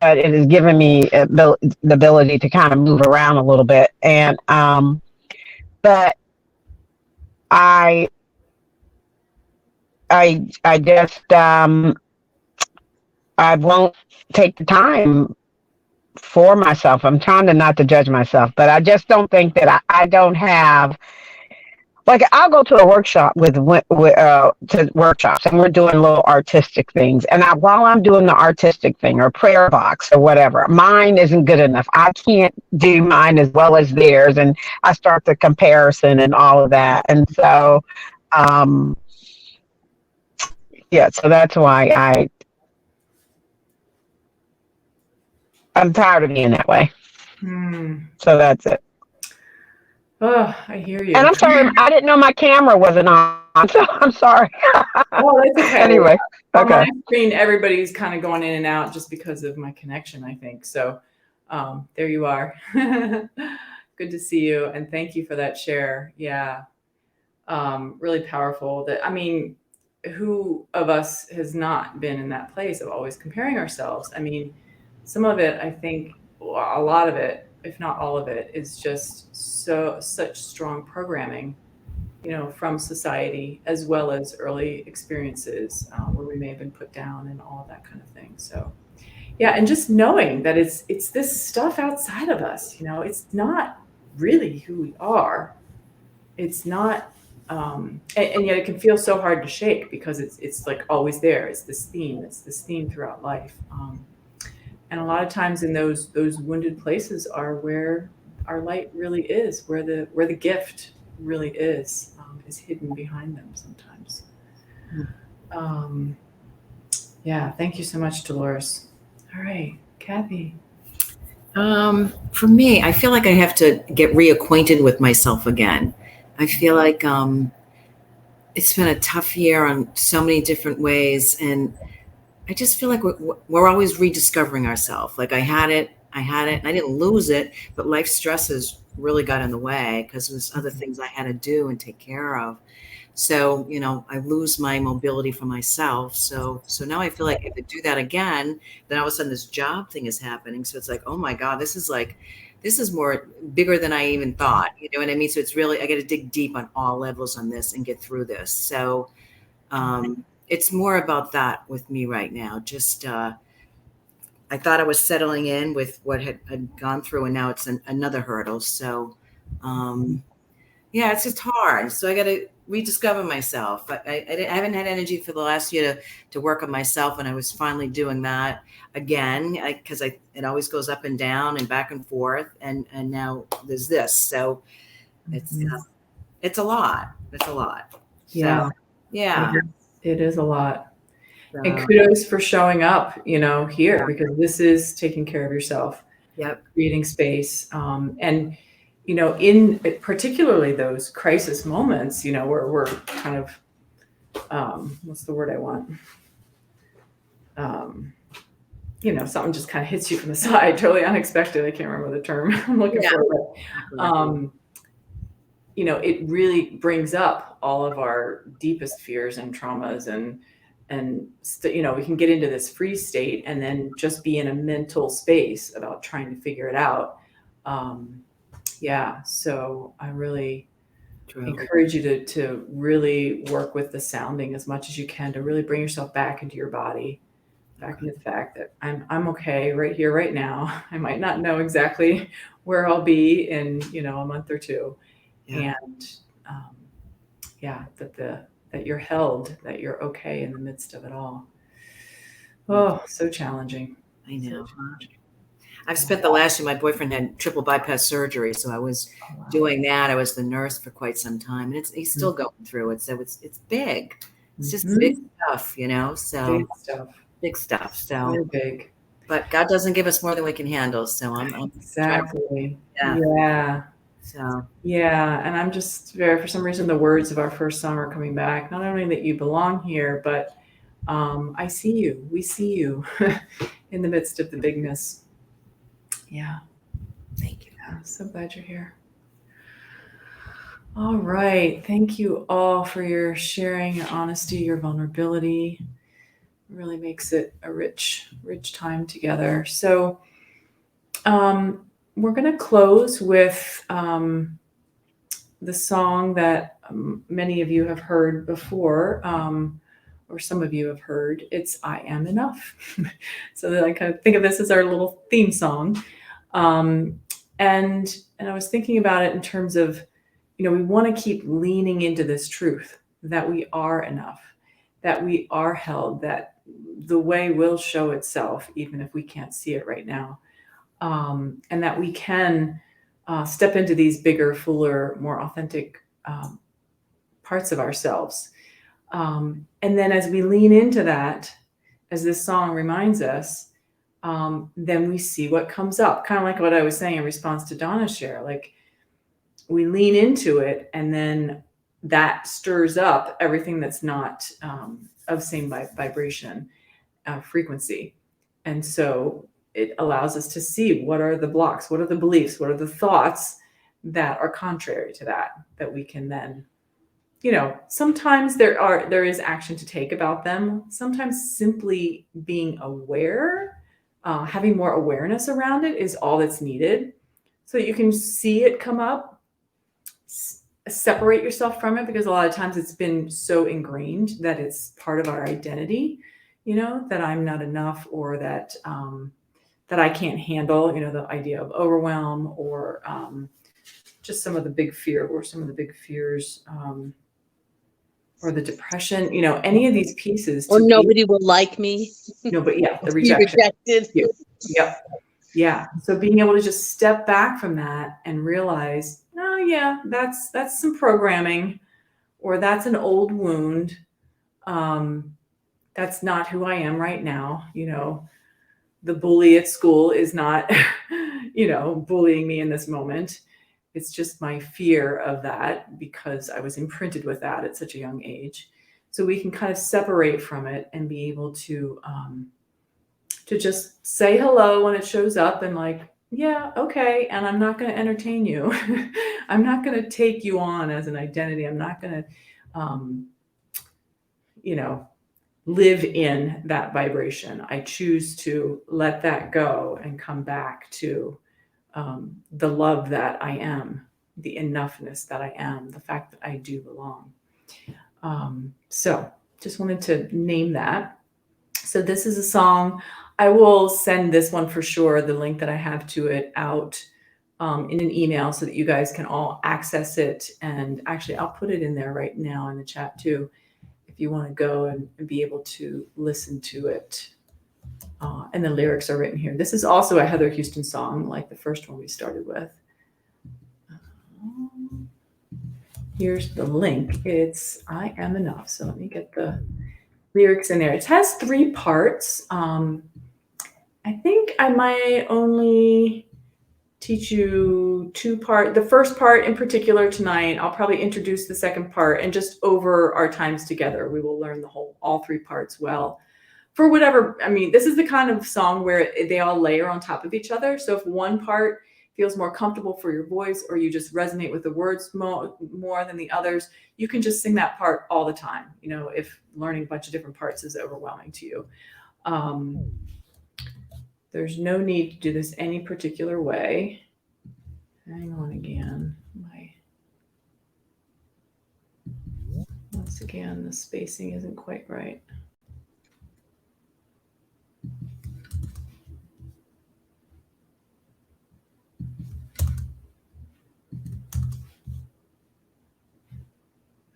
but it has given me the ability to kind of move around a little bit. And but I just I won't take the time for myself. I'm trying to not to judge myself, but I just don't think that I don't have, like, I'll go to a workshop to workshops, and we're doing little artistic things. And while I'm doing the artistic thing or prayer box or whatever, mine isn't good enough. I can't do mine as well as theirs, and I start the comparison and all of that. And so, yeah, so that's why I'm tired of being that way. So that's it. Oh, I hear you. And I'm sorry, I didn't know my camera wasn't on, so I'm sorry. Oh, that's okay. Anyway, On okay. my screen, everybody's kind of going in and out just because of my connection, I think. So there you are. Good to see you. And thank you for that share. Yeah. Really powerful. That, I mean, who of us has not been in that place of always comparing ourselves? I mean, some of it, I think, a lot of it, if not all of it, is just such strong programming, from society, as well as early experiences where we may have been put down and all of that kind of thing. So yeah, and just knowing that it's this stuff outside of us, it's not really who we are. It's not, and yet it can feel so hard to shake because it's like always there. It's this theme throughout life. And a lot of times in those wounded places are where our light really is, where the gift really is hidden behind them sometimes. Yeah, thank you so much, Dolores. All right, Kathy. For me, I feel like I have to get reacquainted with myself again. I feel like it's been a tough year on so many different ways, and I just feel like we're always rediscovering ourselves. Like I had it, and I didn't lose it, but life stresses really got in the way because there's other things I had to do and take care of. So, I lose my mobility for myself. So now I feel like if I do that again, then all of a sudden this job thing is happening. So it's like, oh my God, this is more bigger than I even thought. You know what I mean? So it's really, I got to dig deep on all levels on this and get through this. So, it's more about that with me right now. Just, I thought I was settling in with what had gone through, and now it's another hurdle. So, yeah, it's just hard. So I got to rediscover myself. I haven't had energy for the last year to work on myself, and I was finally doing that again because it always goes up and down and back and forth, and now there's this. So it's a lot. It's a lot. Yeah. So, yeah. It is a lot. So, And kudos for showing up, here, because this is taking care of yourself. Yep. Creating space. And, in particularly those crisis moments, where we're kind of, what's the word I want? Something just kind of hits you from the side, totally unexpected. I can't remember the term I'm looking for. But, it really brings up all of our deepest fears and traumas, and we can get into this freeze state and then just be in a mental space about trying to figure it out. So I really encourage you to really work with the sounding as much as you can, to really bring yourself back into your body, back into the fact that I'm okay right here, right now. I might not know exactly where I'll be in, a month or two. Yeah. And that you're held, that you're okay in the midst of it all. Oh, so challenging. I know. I've spent the last year, my boyfriend had triple bypass surgery, so I was doing that. I was the nurse for quite some time, and he's still going through it. So it's big. It's just big stuff, So big stuff. So very big. But God doesn't give us more than we can handle. So I'm exactly. Yeah. So and I'm just for some reason the words of our first song are coming back. Not only that you belong here, but I see you. We see you in the midst of the bigness. Yeah. Thank you. Yeah, so glad you're here. All right. Thank you all for your sharing, your honesty, your vulnerability. It really makes it a rich time together. So we're going to close with the song that many of you have heard before, or some of you have heard, it's I Am Enough. So that I kind of think of this as our little theme song. And I was thinking about it in terms of, we want to keep leaning into this truth that we are enough, that we are held, that the way will show itself, even if we can't see it right now. And that we can step into these bigger, fuller, more authentic parts of ourselves. And then as we lean into that, as this song reminds us, then we see what comes up. Kind of like what I was saying in response to Donna's share. Like, we lean into it, and then that stirs up everything that's not of same vibration, frequency. And so it allows us to see what are the blocks, what are the beliefs, what are the thoughts that are contrary to that we can then, sometimes there is action to take about them. Sometimes simply being aware, having more awareness around it is all that's needed. So you can see it come up, separate yourself from it, because a lot of times it's been so ingrained that it's part of our identity, that I'm not enough, or that I can't handle, the idea of overwhelm, or just some of the big fears, or the depression, any of these pieces. Or nobody will like me. No, but yeah, the Be rejection. rejected. Yep. Yeah. So being able to just step back from that and realize, oh yeah, that's some programming, or that's an old wound. That's not who I am right now. The bully at school is not, bullying me in this moment. It's just my fear of that, because I was imprinted with that at such a young age. So we can kind of separate from it and be able to just say hello when it shows up, and like, yeah, okay. And I'm not going to entertain you. I'm not going to take you on as an identity. I'm not going to, live in that vibration. I choose to let that go and come back to the love that I am, the enoughness that I am, the fact that I do belong. So just wanted to name that. So this is a song. I will send this one for sure, the link that I have to it, out in an email so that you guys can all access it. And actually, I'll put it in there right now in the chat too, if you want to go and be able to listen to it. And the lyrics are written here. This is also a Heather Houston song, like the first one we started with. Here's the link. It's I Am Enough. So let me get the lyrics in there. It has 3 parts. I think I might only teach you 2 parts. The first part in particular tonight, I'll probably introduce the second part, and just over our times together, we will learn all 3 parts well. For whatever, this is the kind of song where they all layer on top of each other. So if one part feels more comfortable for your voice, or you just resonate with the words more than the others, you can just sing that part all the time. If learning a bunch of different parts is overwhelming to you. There's no need to do this any particular way. Hang on again. Once again, the spacing isn't quite right.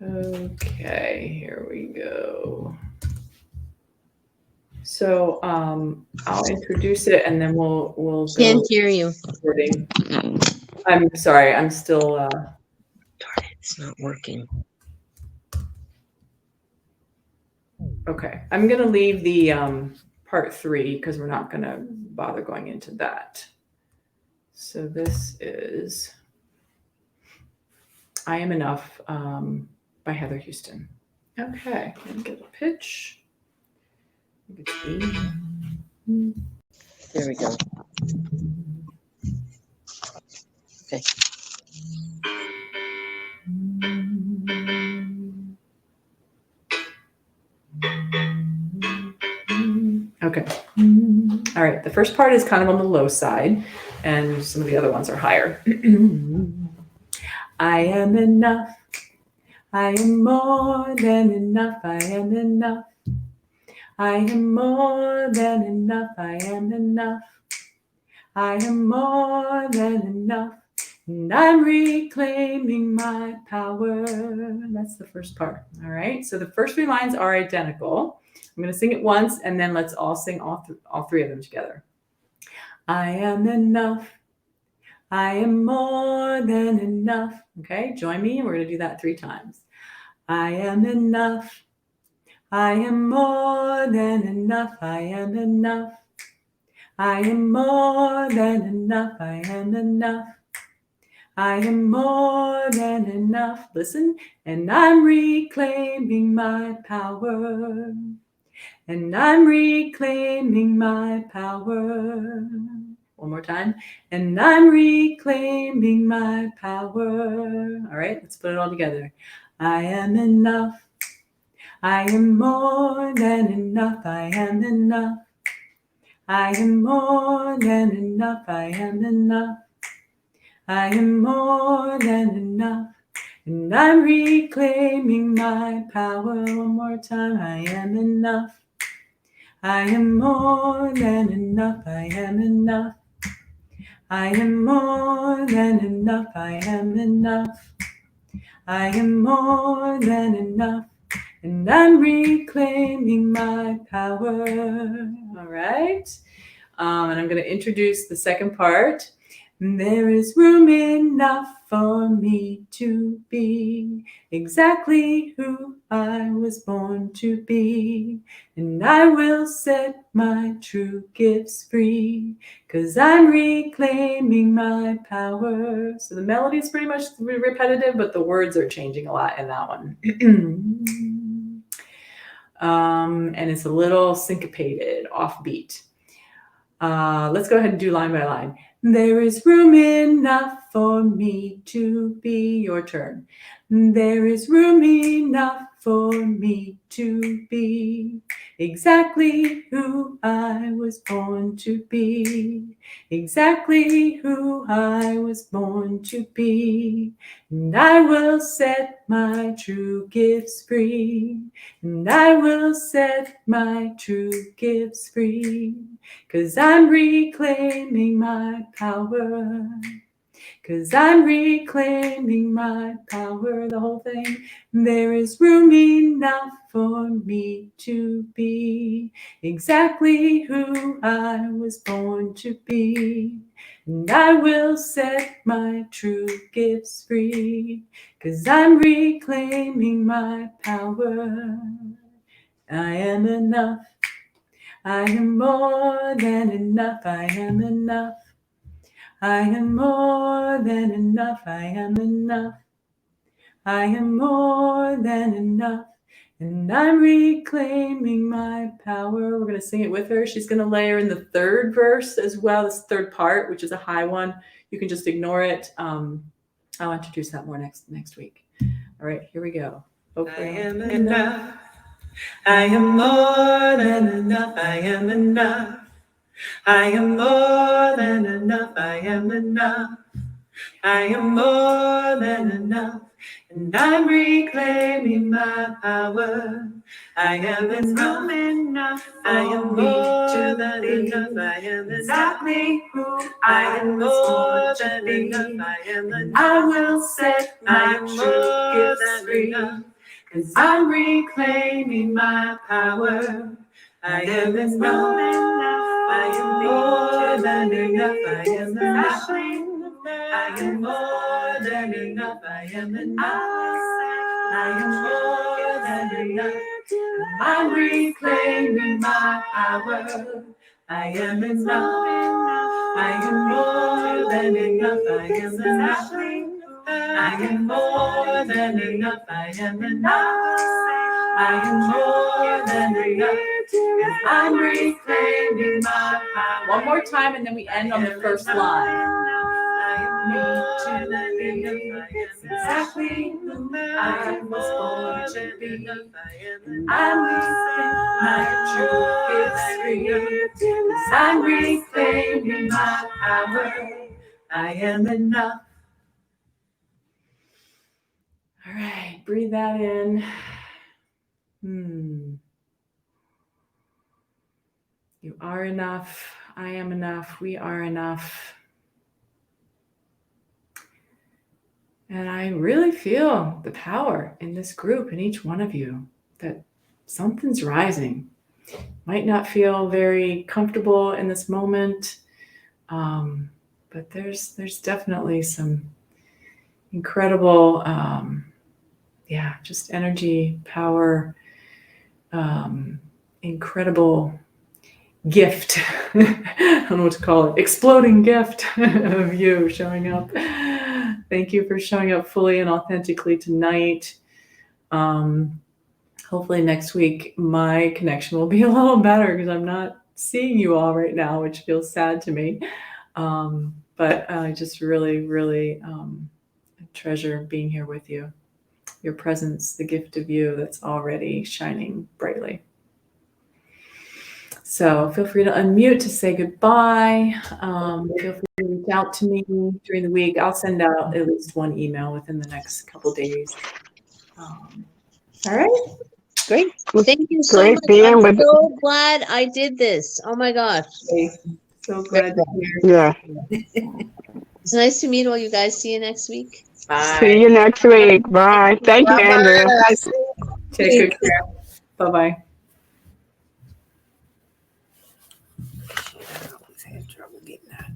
Okay, here we go. So I'll introduce it, and then we'll Can't hear you. recording. I'm sorry, I'm still Darn it, it's not working. okay. I'm gonna leave the part 3 because we're not gonna bother going into that. So this is I Am Enough by Heather Houston. Okay, let me get a pitch. There we go. Okay. Okay. All right. The first part is kind of on the low side, and some of the other ones are higher. I am enough. I am more than enough. I am enough. I am more than enough. I am enough. I am more than enough. And I'm reclaiming my power. That's the first part. All right. So the first 3 lines are identical. I'm going to sing it once, and then let's all sing all 3 of them together. I am enough. I am more than enough. Okay. Join me. We're going to do that 3 times. I am enough. I am more than enough. I am enough. I am more than enough. I am enough. I am more than enough. Listen, and I'm reclaiming my power. And I'm reclaiming my power. One more time. And I'm reclaiming my power. All right, let's put it all together. I am enough. I am more than enough. I am enough. I am more than enough. I am enough. I am more than enough. And I'm reclaiming my power. One more time. I am enough. I am more than enough. I am enough. I am more than enough. I am enough. I am more than enough. And I'm reclaiming my power. All right. And I'm going to introduce the second part. There is room enough for me to be exactly who I was born to be. And I will set my true gifts free, 'cause I'm reclaiming my power. So the melody is pretty much repetitive, but the words are changing a lot in that one. And it's a little syncopated, offbeat. Let's go ahead and do line by line. There is room enough for me to be. Your turn. There is room enough for me to be exactly who I was born to be. Exactly who I was born to be. And I will set my true gifts free. And I will set my true gifts free. 'Cause I'm reclaiming my power. 'Cause I'm reclaiming my power. The whole thing. There is room enough for me to be exactly who I was born to be. And I will set my true gifts free. 'Cause I'm reclaiming my power. I am enough. I am more than enough. I am enough. I am more than enough. I am enough. I am more than enough. And I'm reclaiming my power. We're going to sing it with her. She's going to layer in the third verse as well, this third part, which is a high one. You can just ignore it. I'll introduce that more next week. All right, here we go. Hopefully I am enough. I am more than enough. I am enough. I am more than enough. I am enough. I am more than enough. And I'm reclaiming my power. I am enough. I am more than enough. I am exactly who I am more than enough. I am enough. I will set my true gifts free. 'Cause I'm reclaiming my power. I am enough. I am more than enough. I am enough. I am more than enough. I am enough. I am more than enough. I'm reclaiming my power. I am enough. I am more than enough. I am enough. I am more than enough. I am enough. I am more than enough. I'm reclaiming my power. One more time, and then we end on the first line. I am more than enough. Exactly who I was born to be. I'm reclaiming my true gifts free. 'Cause I'm reclaiming my power. I am enough. All right, breathe that in. You are enough. I am enough. We are enough. And I really feel the power in this group, in each one of you, that something's rising. Might not feel very comfortable in this moment, but there's definitely some incredible, just energy, power, incredible gift. I don't know what to call it. Exploding gift of you showing up. Thank you for showing up fully and authentically tonight. Hopefully next week my connection will be a little better because I'm not seeing you all right now, which feels sad to me. But I just really, really treasure being here with you. Your presence, the gift of you that's already shining brightly. So feel free to unmute to say goodbye. Feel free to reach out to me during the week. I'll send out at least one email within the next couple days. All right. Great. Thank you so Great much. being I'm with- so glad I did this. Oh my gosh. So glad to hear. Yeah. It's nice to meet all you guys. See you next week. Bye. See you next week. Bye. Thank you, Andrea. Bye-bye. Take good care. Bye-bye. I always had trouble getting that.